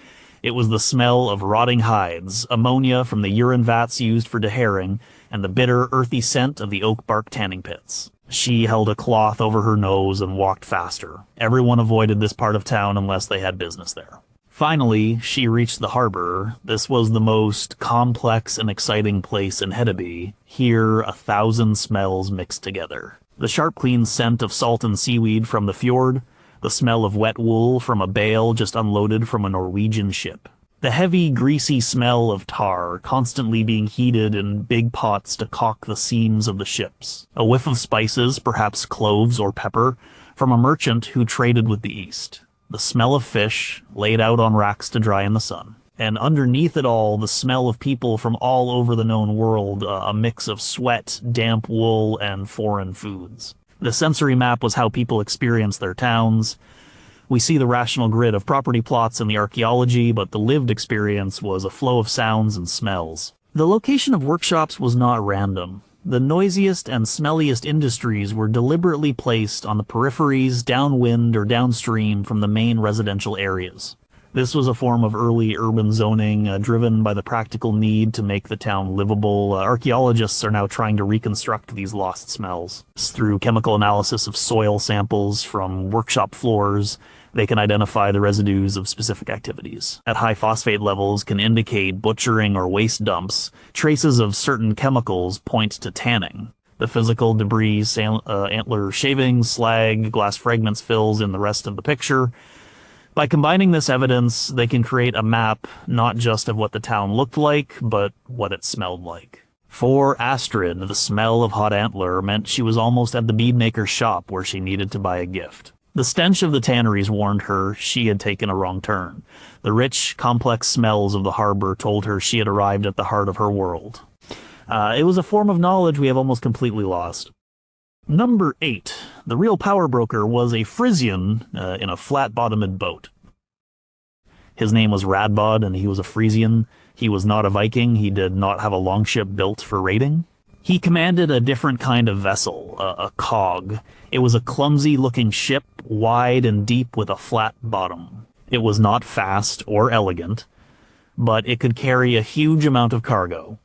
It was the smell of rotting hides, ammonia from the urine vats used for deherring, and the bitter, earthy scent of the oak bark tanning pits. She held a cloth over her nose and walked faster. Everyone avoided this part of town unless they had business there. Finally, she reached the harbor. This was the most complex and exciting place in Hedeby. Here, 1,000 smells mixed together. The sharp, clean scent of salt and seaweed from the fjord, the smell of wet wool from a bale just unloaded from a Norwegian ship. The heavy, greasy smell of tar, constantly being heated in big pots to caulk the seams of the ships. A whiff of spices, perhaps cloves or pepper, from a merchant who traded with the East. The smell of fish, laid out on racks to dry in the sun. And underneath it all, the smell of people from all over the known world, a mix of sweat, damp wool, and foreign foods. The sensory map was how people experienced their towns. We see the rational grid of property plots in the archaeology, but the lived experience was a flow of sounds and smells. The location of workshops was not random. The noisiest and smelliest industries were deliberately placed on the peripheries, downwind or downstream from the main residential areas. This was a form of early urban zoning, driven by the practical need to make the town livable. Archaeologists are now trying to reconstruct these lost smells. Through chemical analysis of soil samples from workshop floors, they can identify the residues of specific activities. At high phosphate levels can indicate butchering or waste dumps. Traces of certain chemicals point to tanning. The physical debris, antler shavings, slag, glass fragments fills in the rest of the picture. By combining this evidence, they can create a map not just of what the town looked like, but what it smelled like. For Astrid, the smell of hot antler meant she was almost at the beadmaker's shop where she needed to buy a gift. The stench of the tanneries warned her she had taken a wrong turn. The rich, complex smells of the harbor told her she had arrived at the heart of her world. It was a form of knowledge we have almost completely lost. Number 8. The real power broker was a Frisian in a flat-bottomed boat. His name was Radbod, and he was a Frisian. He was not a Viking. He did not have a longship built for raiding. He commanded a different kind of vessel, a cog. It was a clumsy-looking ship, wide and deep with a flat bottom. It was not fast or elegant, but it could carry a huge amount of cargo.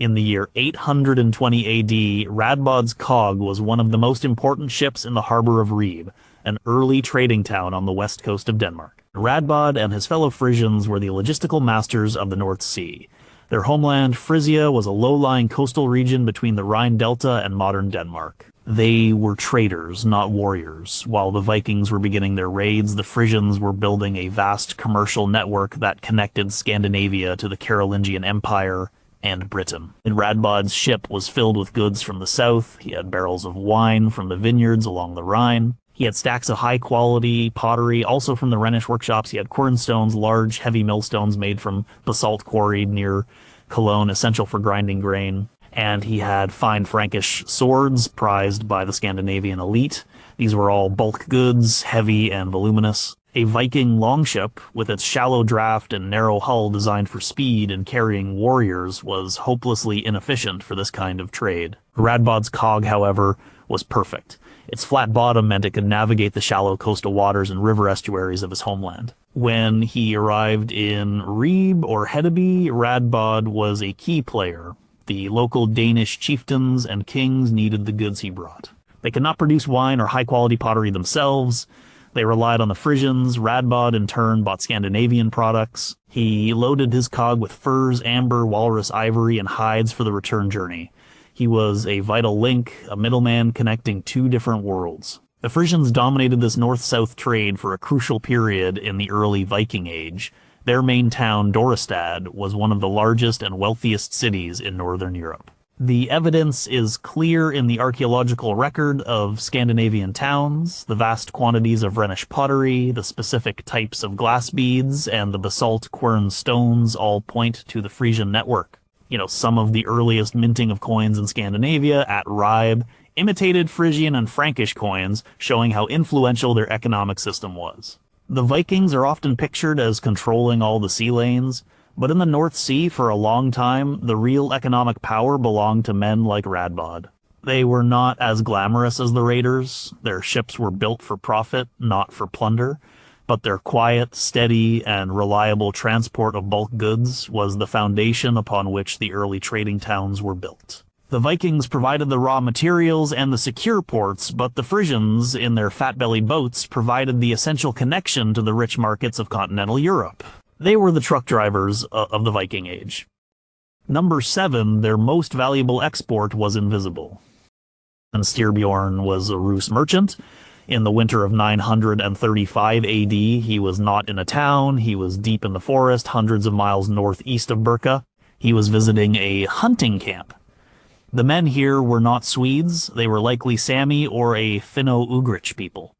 In the year 820 AD, Radbod's cog was one of the most important ships in the harbor of Reeb, an early trading town on the west coast of Denmark. Radbod and his fellow Frisians were the logistical masters of the North Sea. Their homeland, Frisia, was a low-lying coastal region between the Rhine Delta and modern Denmark. They were traders, not warriors. While the Vikings were beginning their raids, the Frisians were building a vast commercial network that connected Scandinavia to the Carolingian Empire and Britain. And Radbod's ship was filled with goods from the south. He had barrels of wine from the vineyards along the Rhine. He had stacks of high-quality pottery, also from the Rhenish workshops. He had quernstones, large, heavy millstones made from basalt quarried near Cologne, essential for grinding grain. And he had fine Frankish swords, prized by the Scandinavian elite. These were all bulk goods, heavy and voluminous. A Viking longship, with its shallow draft and narrow hull designed for speed and carrying warriors, was hopelessly inefficient for this kind of trade. Radbod's cog, however, was perfect. Its flat bottom meant it could navigate the shallow coastal waters and river estuaries of his homeland. When he arrived in Ribe or Hedeby, Radbod was a key player. The local Danish chieftains and kings needed the goods he brought. They could not produce wine or high-quality pottery themselves. They relied on the Frisians. Radbod, in turn, bought Scandinavian products. He loaded his cog with furs, amber, walrus ivory, and hides for the return journey. He was a vital link, a middleman connecting two different worlds. The Frisians dominated this north-south trade for a crucial period in the early Viking Age. Their main town, Dorestad, was one of the largest and wealthiest cities in northern Europe. The evidence is clear in the archaeological record of Scandinavian towns, the vast quantities of Rhenish pottery, the specific types of glass beads, and the basalt quern stones all point to the Frisian network. Some of the earliest minting of coins in Scandinavia at Ribe imitated Frisian and Frankish coins, showing how influential their economic system was. The Vikings are often pictured as controlling all the sea lanes, but in the North Sea for a long time, the real economic power belonged to men like Radbod. They were not as glamorous as the raiders. Their ships were built for profit, not for plunder, but their quiet, steady, and reliable transport of bulk goods was the foundation upon which the early trading towns were built. The Vikings provided the raw materials and the secure ports, but the Frisians, in their fat-bellied boats, provided the essential connection to the rich markets of continental Europe. They were the truck drivers of the Viking Age. Number 7, their most valuable export was invisible. And Styrbjorn was a Rus merchant. In the winter of 935 AD, he was not in a town. He was deep in the forest, hundreds of miles northeast of Birka. He was visiting a hunting camp. The men here were not Swedes. They were likely Sami or a Finno-Ugric people.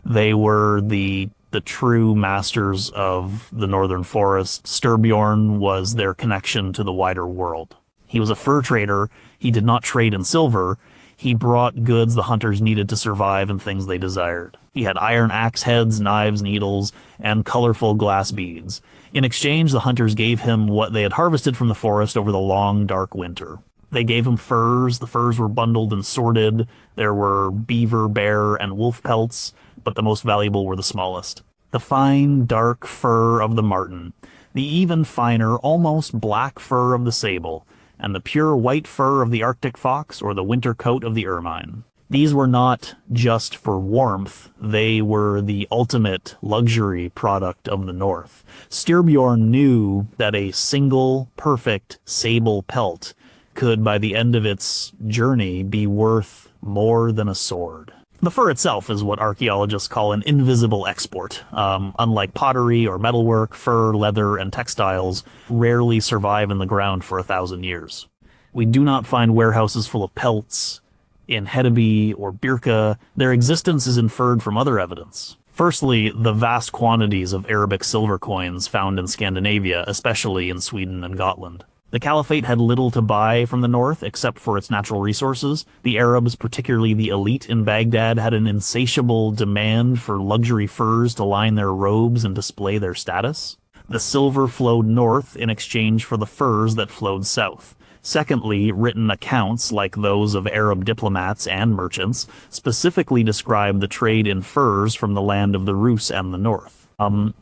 They were the true masters of the northern forest. Styrbjorn was their connection to the wider world. He was a fur trader. He did not trade in silver. He brought goods the hunters needed to survive and things they desired. He had iron axe heads, knives, needles, and colorful glass beads. In exchange, the hunters gave him what they had harvested from the forest over the long, dark winter. They gave him furs. The furs were bundled and sorted. There were beaver, bear, and wolf pelts, but the most valuable were the smallest. The fine, dark fur of the marten, the even finer, almost black fur of the sable, and the pure white fur of the Arctic fox or the winter coat of the ermine. These were not just for warmth, they were the ultimate luxury product of the north. Styrbjorn knew that a single, perfect sable pelt could, by the end of its journey, be worth more than a sword. The fur itself is what archaeologists call an invisible export. Unlike pottery or metalwork, fur, leather, and textiles rarely survive in the ground for 1,000 years. We do not find warehouses full of pelts in Hedeby or Birka. Their existence is inferred from other evidence. Firstly, the vast quantities of Arabic silver coins found in Scandinavia, especially in Sweden and Gotland. The Caliphate had little to buy from the north except for its natural resources. The Arabs, particularly the elite in Baghdad, had an insatiable demand for luxury furs to line their robes and display their status. The silver flowed north in exchange for the furs that flowed south. Secondly, written accounts, like those of Arab diplomats and merchants, specifically describe the trade in furs from the land of the Rus and the north.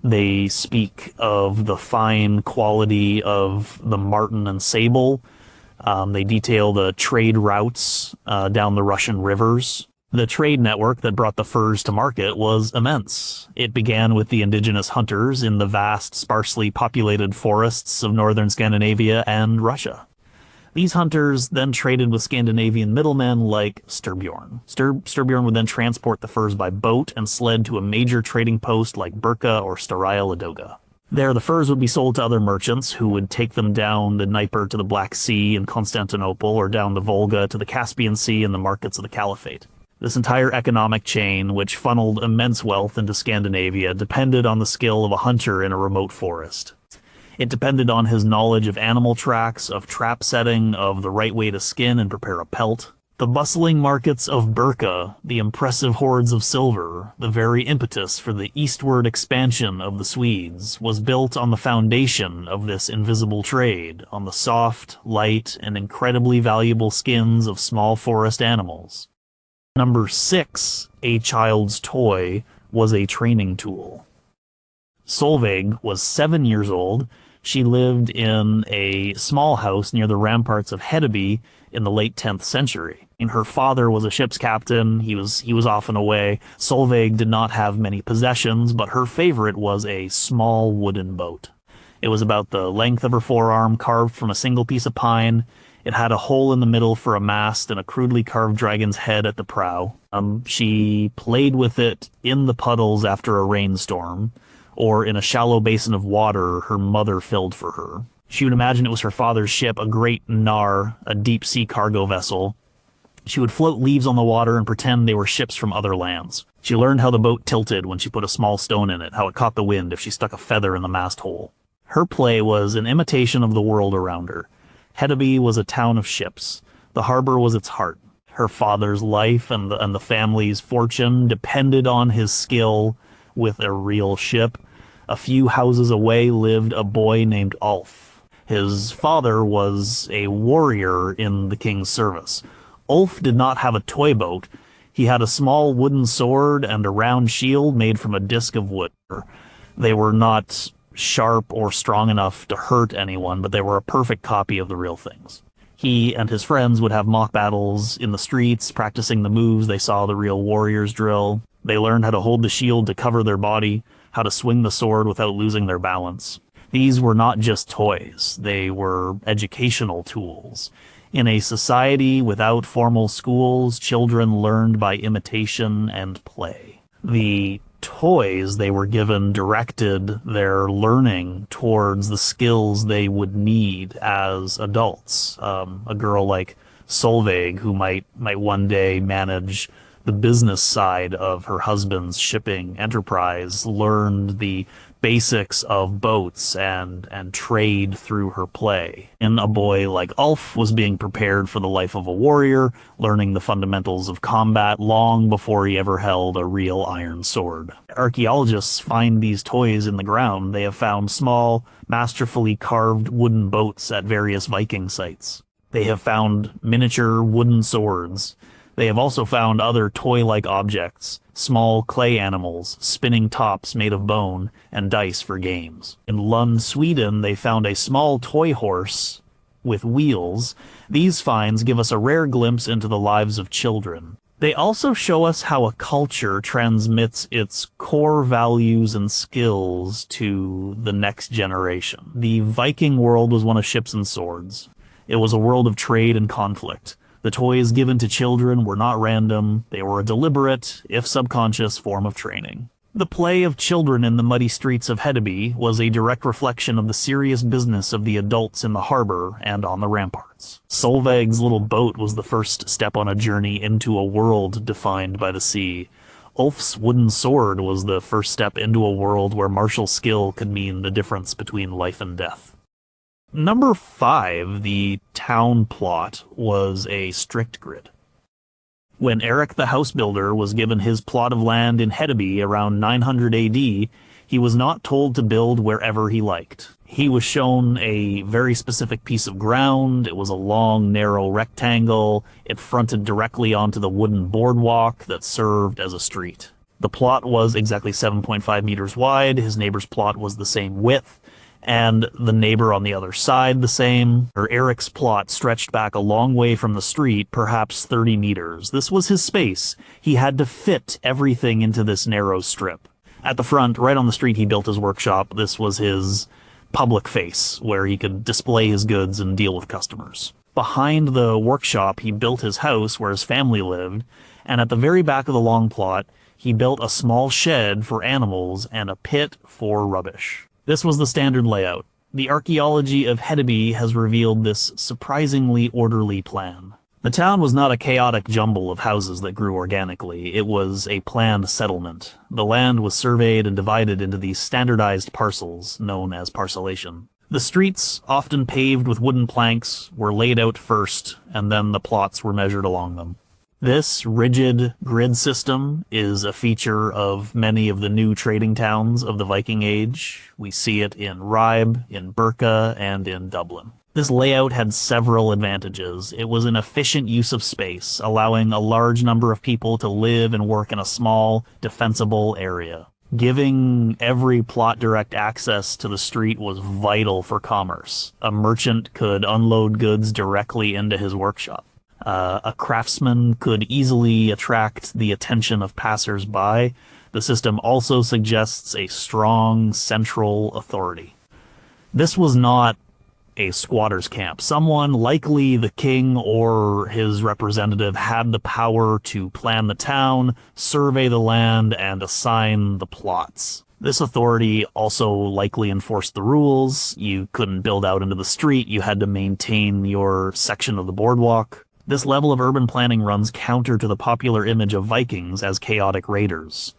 They speak of the fine quality of the marten and sable. They detail the trade routes down the Russian rivers. The trade network that brought the furs to market was immense. It began with the indigenous hunters in the vast, sparsely populated forests of northern Scandinavia and Russia. These hunters then traded with Scandinavian middlemen like Styrbjorn. Styrbjorn would then transport the furs by boat and sled to a major trading post like Birka or Staraya Ladoga. There, the furs would be sold to other merchants who would take them down the Dnieper to the Black Sea in Constantinople, or down the Volga to the Caspian Sea in the markets of the Caliphate. This entire economic chain, which funneled immense wealth into Scandinavia, depended on the skill of a hunter in a remote forest. It depended on his knowledge of animal tracks, of trap setting, of the right way to skin and prepare a pelt. The bustling markets of Birka, the impressive hoards of silver, the very impetus for the eastward expansion of the Swedes, was built on the foundation of this invisible trade, on the soft, light, and incredibly valuable skins of small forest animals. Number 6, a child's toy, was a training tool. Solveig was 7 years old. She lived in a small house near the ramparts of Hedeby in the late 10th century. And her father was a ship's captain. He was off and away. Solveig did not have many possessions, but her favorite was a small wooden boat. It was about the length of her forearm, carved from a single piece of pine. It had a hole in the middle for a mast and a crudely carved dragon's head at the prow. She played with it in the puddles after a rainstorm, or in a shallow basin of water her mother filled for her. She would imagine it was her father's ship, a great Nar, a deep-sea cargo vessel. She would float leaves on the water and pretend they were ships from other lands. She learned how the boat tilted when she put a small stone in it, how it caught the wind if she stuck a feather in the mast hole. Her play was an imitation of the world around her. Hedeby was a town of ships. The harbor was its heart. Her father's life and the family's fortune depended on his skill with a real ship. A few houses away lived a boy named Ulf. His father was a warrior in the king's service. Ulf did not have a toy boat. He had a small wooden sword and a round shield made from a disc of wood. They were not sharp or strong enough to hurt anyone, but they were a perfect copy of the real things. He and his friends would have mock battles in the streets, practicing the moves they saw the real warriors drill. They learned how to hold the shield to cover their body, how to swing the sword without losing their balance. These were not just toys, they were educational tools. In a society without formal schools, children learned by imitation and play. The toys they were given directed their learning towards the skills they would need as adults. A girl like Solveig, who might one day manage the business side of her husband's shipping enterprise, learned the basics of boats and trade through her play. And a boy like Ulf was being prepared for the life of a warrior, learning the fundamentals of combat long before he ever held a real iron sword. Archaeologists find these toys in the ground. They have found small, masterfully carved wooden boats at various Viking sites. They have found miniature wooden swords. They have also found other toy-like objects, small clay animals, spinning tops made of bone, and dice for games. In Lund, Sweden, they found a small toy horse with wheels. These finds give us a rare glimpse into the lives of children. They also show us how a culture transmits its core values and skills to the next generation. The Viking world was one of ships and swords. It was a world of trade and conflict. The toys given to children were not random. They were a deliberate, if subconscious, form of training. The play of children in the muddy streets of Hedeby was a direct reflection of the serious business of the adults in the harbor and on the ramparts. Solveig's little boat was the first step on a journey into a world defined by the sea. Ulf's wooden sword was the first step into a world where martial skill could mean the difference between life and death. Number 5, the town plot, was a strict grid. When Eric the house builder was given his plot of land in Hedeby around 900 AD, he was not told to build wherever he liked. He was shown a very specific piece of ground. It was a long, narrow rectangle. It fronted directly onto the wooden boardwalk that served as a street. The plot was exactly 7.5 meters wide. His neighbor's plot was the same width. and the neighbor on the other side the same. Eric's plot stretched back a long way from the street, perhaps 30 meters. This was his space. He had to fit everything into this narrow strip. At the front, right on the street, he built his workshop. This was his public face, where he could display his goods and deal with customers. Behind the workshop, he built his house where his family lived, and at the very back of the long plot, he built a small shed for animals and a pit for rubbish. This was the standard layout. The archaeology of Hedeby has revealed this surprisingly orderly plan. The town was not a chaotic jumble of houses that grew organically. It was a planned settlement. The land was surveyed and divided into these standardized parcels, known as parcellation. The streets, often paved with wooden planks, were laid out first, and then the plots were measured along them. This rigid grid system is a feature of many of the new trading towns of the Viking Age. We see it in Ribe, in Birka, and in Dublin. This layout had several advantages. It was an efficient use of space, allowing a large number of people to live and work in a small, defensible area. Giving every plot direct access to the street was vital for commerce. A merchant could unload goods directly into his workshop. A craftsman could easily attract the attention of passers-by. The system also suggests a strong central authority. This was not a squatter's camp. Someone, likely the king or his representative, had the power to plan the town, survey the land, and assign the plots. This authority also likely enforced the rules. You couldn't build out into the street. You had to maintain your section of the boardwalk. This level of urban planning runs counter to the popular image of Vikings as chaotic raiders.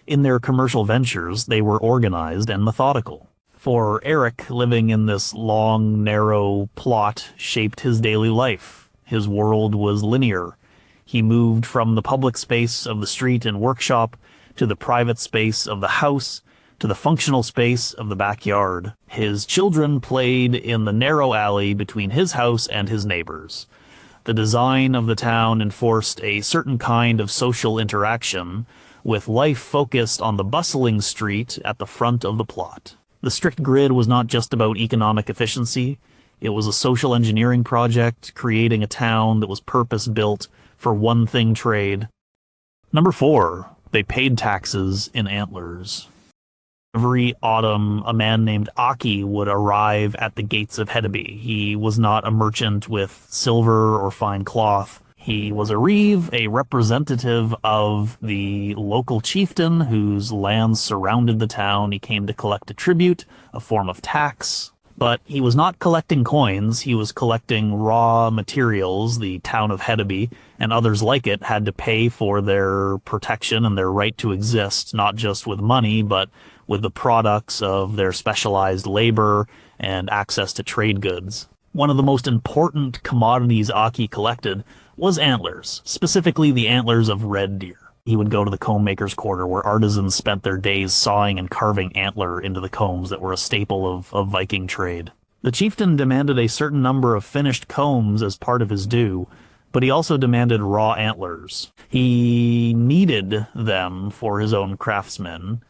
In their commercial ventures, they were organized and methodical. For Eric, living in this long, narrow plot shaped his daily life. His world was linear. He moved from the public space of the street and workshop to the private space of the house to the functional space of the backyard. His children played in the narrow alley between his house and his neighbors. The design of the town enforced a certain kind of social interaction, with life focused on the bustling street at the front of the plot. The strict grid was not just about economic efficiency. It was a social engineering project, creating a town that was purpose-built for one-thing trade. Number 4, they paid taxes in antlers. Every autumn, a man named Aki would arrive at the gates of Hedeby. He was not a merchant with silver or fine cloth. He was a reeve, a representative of the local chieftain whose lands surrounded the town. He came to collect a tribute, a form of tax. But he was not collecting coins, he was collecting raw materials. The town of Hedeby and others like it had to pay for their protection and their right to exist, not just with money, but with the products of their specialized labor and access to trade goods. One of the most important commodities Aki collected was antlers, specifically the antlers of red deer. He would go to the comb maker's quarter where artisans spent their days sawing and carving antler into the combs that were a staple of Viking trade. The chieftain demanded a certain number of finished combs as part of his due, but he also demanded raw antlers. He needed them for his own craftsmen,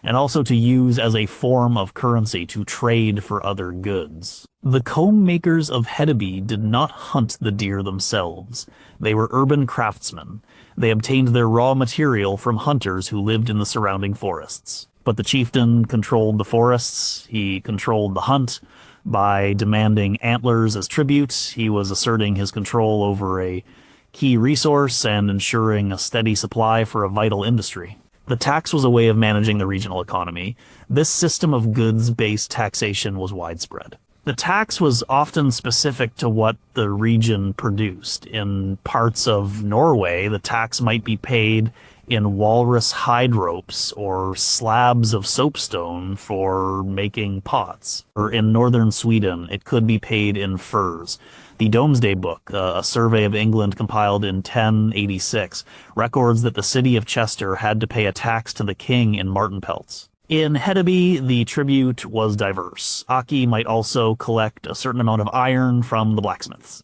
and also to use as a form of currency to trade for other goods. The comb makers of Hedeby did not hunt the deer themselves. They were urban craftsmen. They obtained their raw material from hunters who lived in the surrounding forests. But the chieftain controlled the forests. He controlled the hunt. By demanding antlers as tribute, he was asserting his control over a key resource and ensuring a steady supply for a vital industry. The tax was a way of managing the regional economy. This system of goods-based taxation was widespread. The tax was often specific to what the region produced. In parts of Norway, the tax might be paid in walrus hide ropes or slabs of soapstone for making pots. Or in northern Sweden, it could be paid in furs. The Domesday Book, a survey of England compiled in 1086, records that the city of Chester had to pay a tax to the king in marten pelts. In Hedeby, the tribute was diverse. Aki might also collect a certain amount of iron from the blacksmiths.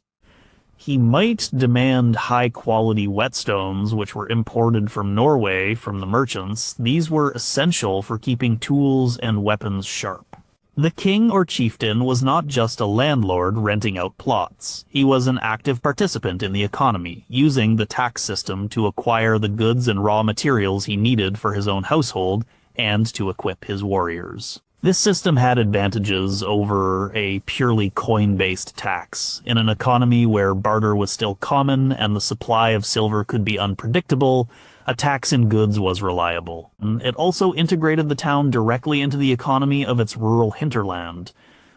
He might demand high-quality whetstones, which were imported from Norway from the merchants. These were essential for keeping tools and weapons sharp. The king or chieftain was not just a landlord renting out plots. He was an active participant in the economy, using the tax system to acquire the goods and raw materials he needed for his own household and to equip his warriors. This system had advantages over a purely coin-based tax. In an economy where barter was still common and the supply of silver could be unpredictable, a tax in goods was reliable. It also integrated the town directly into the economy of its rural hinterland.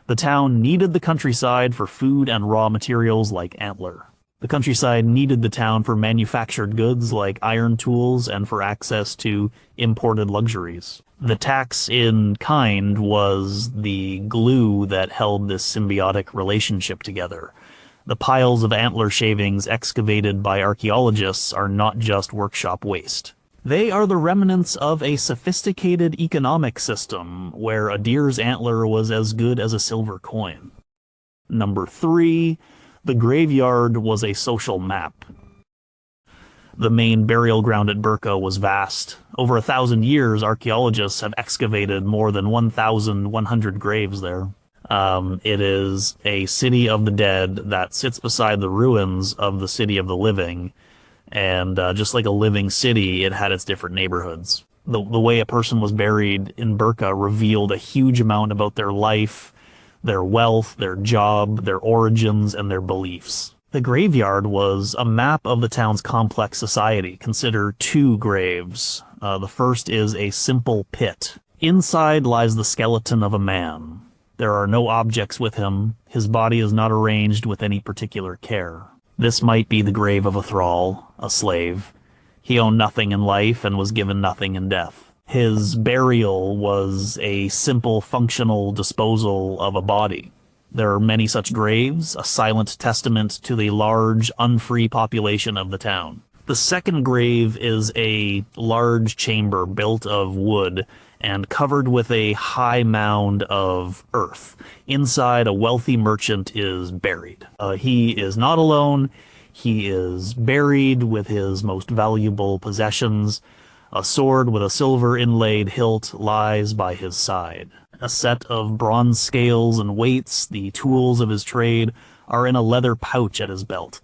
The town needed the countryside for food and raw materials like antler. The countryside needed the town for manufactured goods like iron tools and for access to imported luxuries. The tax in kind was the glue that held this symbiotic relationship together. The piles of antler shavings excavated by archaeologists are not just workshop waste. They are the remnants of a sophisticated economic system where a deer's antler was as good as a silver coin. Number 3. The graveyard was a social map. The main burial ground at Birka was vast. Over 1,000 years, archaeologists have excavated more than 1,100 graves there. It is a city of the dead that sits beside the ruins of the city of the living, and just like a living city, it had its different neighborhoods. The way a person was buried in Birka revealed a huge amount about their life, their wealth, their job, their origins, and their beliefs. The graveyard was a map of the town's complex society. Consider 2 graves. The first is a simple pit. Inside lies the skeleton of a man. There are no objects with him. His body is not arranged with any particular care. This might be the grave of a thrall, a slave. He owned nothing in life and was given nothing in death. His burial was a simple functional disposal of a body. There are many such graves, a silent testament to the large, unfree population of the town. The second grave is a large chamber built of wood and covered with a high mound of earth. Inside, a wealthy merchant is buried. He is not alone. He is buried with his most valuable possessions. A sword with a silver inlaid hilt lies by his side. A set of bronze scales and weights, the tools of his trade, are in a leather pouch at his belt.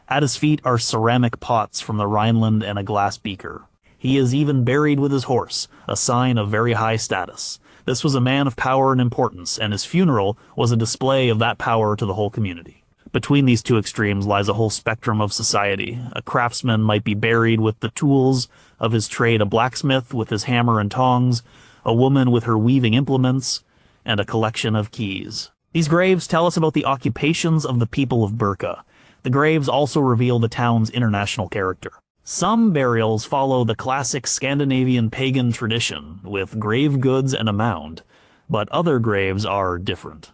At his feet are ceramic pots from the Rhineland and a glass beaker. He is even buried with his horse, a sign of very high status. This was a man of power and importance, and his funeral was a display of that power to the whole community. Between these two extremes lies a whole spectrum of society. A craftsman might be buried with the tools of his trade, a blacksmith with his hammer and tongs, a woman with her weaving implements, and a collection of keys. These graves tell us about the occupations of the people of Birka. The graves also reveal the town's international character. Some burials follow the classic Scandinavian pagan tradition, with grave goods and a mound, but other graves are different.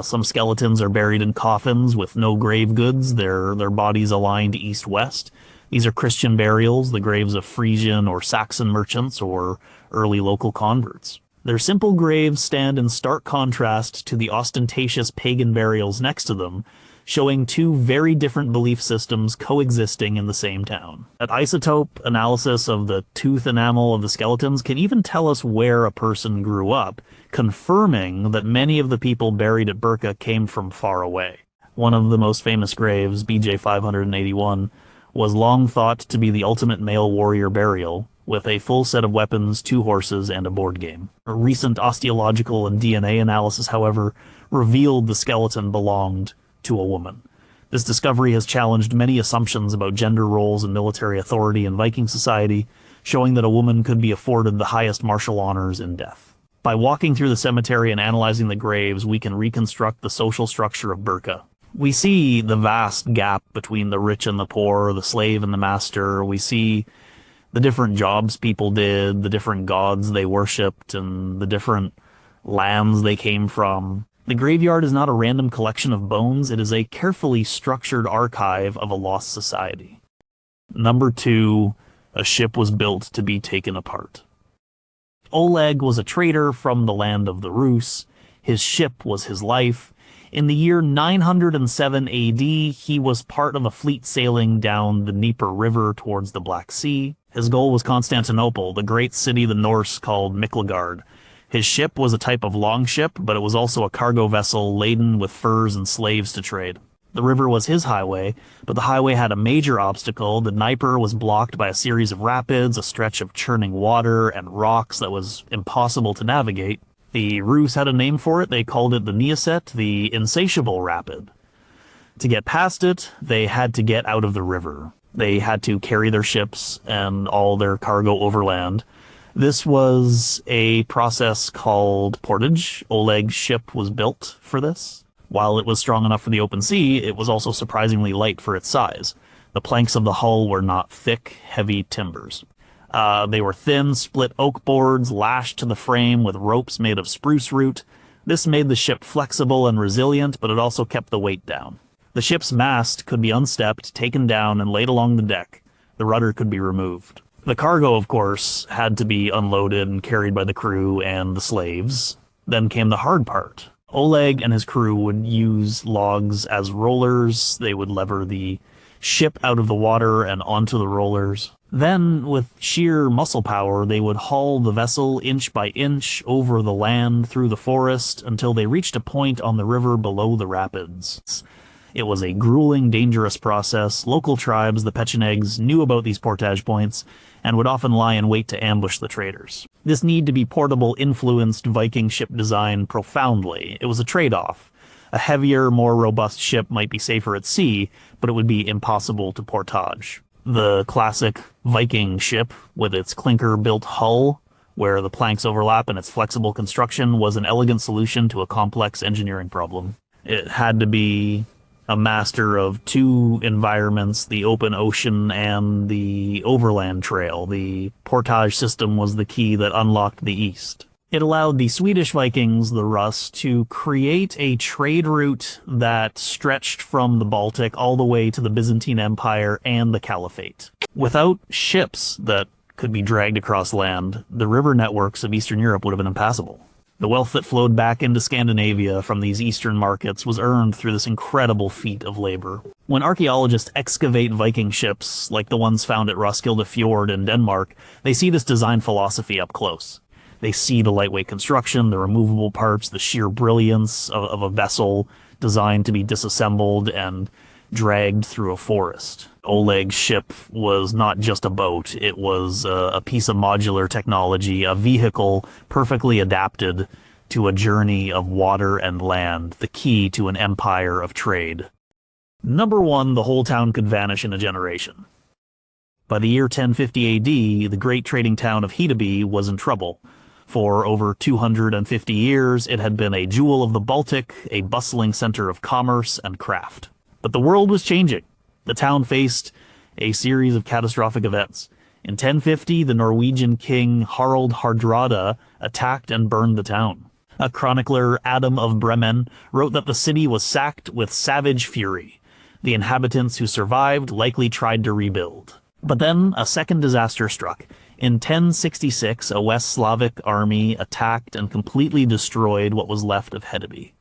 Some skeletons are buried in coffins with no grave goods, their bodies aligned east-west. These are Christian burials, the graves of Frisian or Saxon merchants or early local converts. Their simple graves stand in stark contrast to the ostentatious pagan burials next to them, showing 2 very different belief systems coexisting in the same town. An isotope analysis of the tooth enamel of the skeletons can even tell us where a person grew up, confirming that many of the people buried at Birka came from far away. One of the most famous graves, BJ 581, was long thought to be the ultimate male warrior burial, with a full set of weapons, 2 horses, and a board game. A recent osteological and DNA analysis, however, revealed the skeleton belonged to a woman. This discovery has challenged many assumptions about gender roles and military authority in Viking society, showing that a woman could be afforded the highest martial honors in death. By walking through the cemetery and analyzing the graves, we can reconstruct the social structure of Birka. We see the vast gap between the rich and the poor, the slave and the master. We see the different jobs people did, the different gods they worshipped, and the different lands they came from. The graveyard is not a random collection of bones, it is a carefully structured archive of a lost society. Number 2, a ship was built to be taken apart. Oleg was a trader from the land of the Rus. His ship was his life. In the year 907 AD, he was part of a fleet sailing down the Dnieper River towards the Black Sea. His goal was Constantinople, the great city the Norse called Miklagard. His ship was a type of longship, but it was also a cargo vessel laden with furs and slaves to trade. The river was his highway, but the highway had a major obstacle. The Dnieper was blocked by a series of rapids, a stretch of churning water, and rocks that was impossible to navigate. The Rus had a name for it. They called it the Neoset, the insatiable rapid. To get past it, they had to get out of the river. They had to carry their ships and all their cargo overland. This was a process called portage. Oleg's ship was built for this. While it was strong enough for the open sea, it was also surprisingly light for its size. The planks of the hull were not thick, heavy timbers. They were thin, split oak boards lashed to the frame with ropes made of spruce root. This made the ship flexible and resilient, but it also kept the weight down. The ship's mast could be unstepped, taken down, and laid along the deck. The rudder could be removed. The cargo, of course, had to be unloaded and carried by the crew and the slaves. Then came the hard part. Oleg and his crew would use logs as rollers. They would lever the ship out of the water and onto the rollers. Then, with sheer muscle power, they would haul the vessel inch by inch over the land through the forest until they reached a point on the river below the rapids. It was a grueling, dangerous process. Local tribes, the Pechenegs, knew about these portage points and would often lie in wait to ambush the traders. This need to be portable influenced Viking ship design profoundly. It was a trade-off. A heavier, more robust ship might be safer at sea, but it would be impossible to portage. The classic Viking ship, with its clinker-built hull, where the planks overlap and its flexible construction, was an elegant solution to a complex engineering problem. It had to be a master of two environments, the open ocean and the overland trail. The portage system was the key that unlocked the east. It allowed the Swedish Vikings, the Rus, to create a trade route that stretched from the Baltic all the way to the Byzantine Empire and the Caliphate. Without ships that could be dragged across land, the river networks of Eastern Europe would have been impassable. The wealth that flowed back into Scandinavia from these eastern markets was earned through this incredible feat of labor. When archaeologists excavate Viking ships, like the ones found at Roskilde Fjord in Denmark, they see this design philosophy up close. They see the lightweight construction, the removable parts, the sheer brilliance of a vessel designed to be disassembled and dragged through a forest. Oleg's ship was not just a boat, it was a piece of modular technology, a vehicle perfectly adapted to a journey of water and land, the key to an empire of trade. Number one, the whole town could vanish in a generation. By the year 1050 AD, the great trading town of Hedeby was in trouble. For over 250 years, it had been a jewel of the Baltic, a bustling center of commerce and craft. But the world was changing. The town faced a series of catastrophic events. In 1050, the Norwegian king Harald Hardrada attacked and burned the town. A chronicler, Adam of Bremen, wrote that the city was sacked with savage fury. The inhabitants who survived likely tried to rebuild. But then a second disaster struck. In 1066, a West Slavic army attacked and completely destroyed what was left of Hedeby.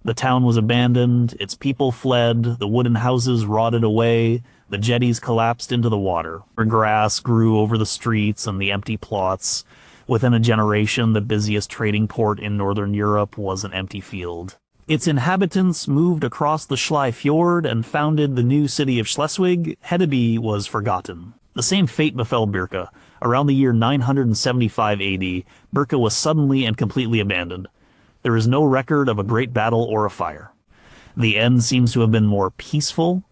The town was abandoned, its people fled, the wooden houses rotted away, the jetties collapsed into the water. Grass grew over the streets and the empty plots. Within a generation, the busiest trading port in northern Europe was an empty field. Its inhabitants moved across the Schlei Fjord and founded the new city of Schleswig. Hedeby was forgotten. The same fate befell Birka. Around the year 975 AD, Birka was suddenly and completely abandoned. There is no record of a great battle or a fire. The end seems to have been more peaceful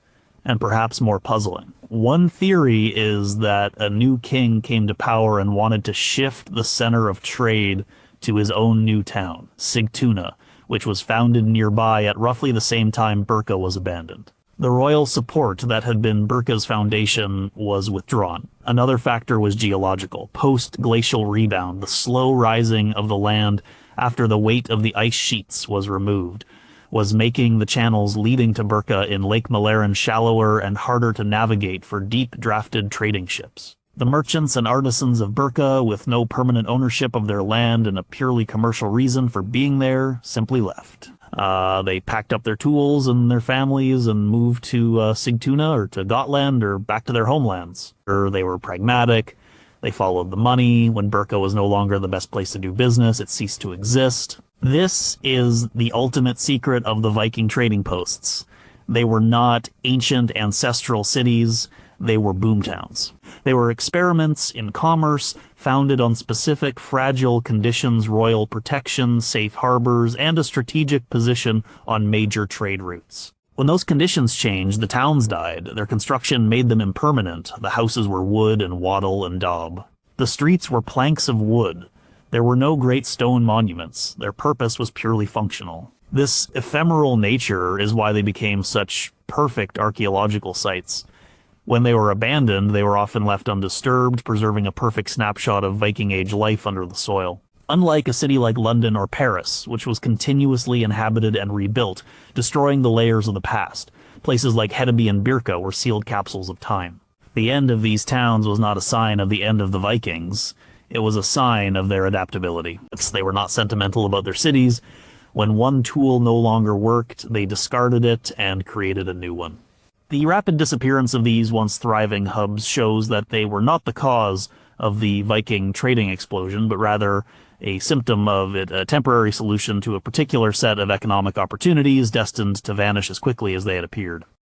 and perhaps more puzzling. One theory is that a new king came to power and wanted to shift the center of trade to his own new town, Sigtuna, which was founded nearby at roughly the same time Birka was abandoned. The royal support that had been Birka's foundation was withdrawn. Another factor was geological. Post-glacial rebound, the slow rising of the land after the weight of the ice sheets was removed, was making the channels leading to Birka in Lake Mälaren shallower and harder to navigate for deep-drafted trading ships. The merchants and artisans of Birka, with no permanent ownership of their land and a purely commercial reason for being there, simply left. They packed up their tools and their families and moved to Sigtuna or to Gotland or back to their homelands. They were pragmatic. They followed the money. When Birka was no longer the best place to do business, it ceased to exist. This is the ultimate secret of the Viking trading posts. They were not ancient ancestral cities, they were boomtowns. They were experiments in commerce founded on specific fragile conditions, royal protection, safe harbors, and a strategic position on major trade routes. When those conditions changed, the towns died. Their construction made them impermanent. The houses were wood and wattle and daub. The streets were planks of wood. There were no great stone monuments. Their purpose was purely functional. This ephemeral nature is why they became such perfect archaeological sites. When they were abandoned, they were often left undisturbed, preserving a perfect snapshot of Viking Age life under the soil. Unlike a city like London or Paris, which was continuously inhabited and rebuilt, destroying the layers of the past, places like Hedeby and Birka were sealed capsules of time. The end of these towns was not a sign of the end of the Vikings. It was a sign of their adaptability. They were not sentimental about their cities. When one tool no longer worked, they discarded it and created a new one. The rapid disappearance of these once thriving hubs shows that they were not the cause of the Viking trading explosion, but rather a symptom of it, a temporary solution to a particular set of economic opportunities destined to vanish as quickly as they had appeared.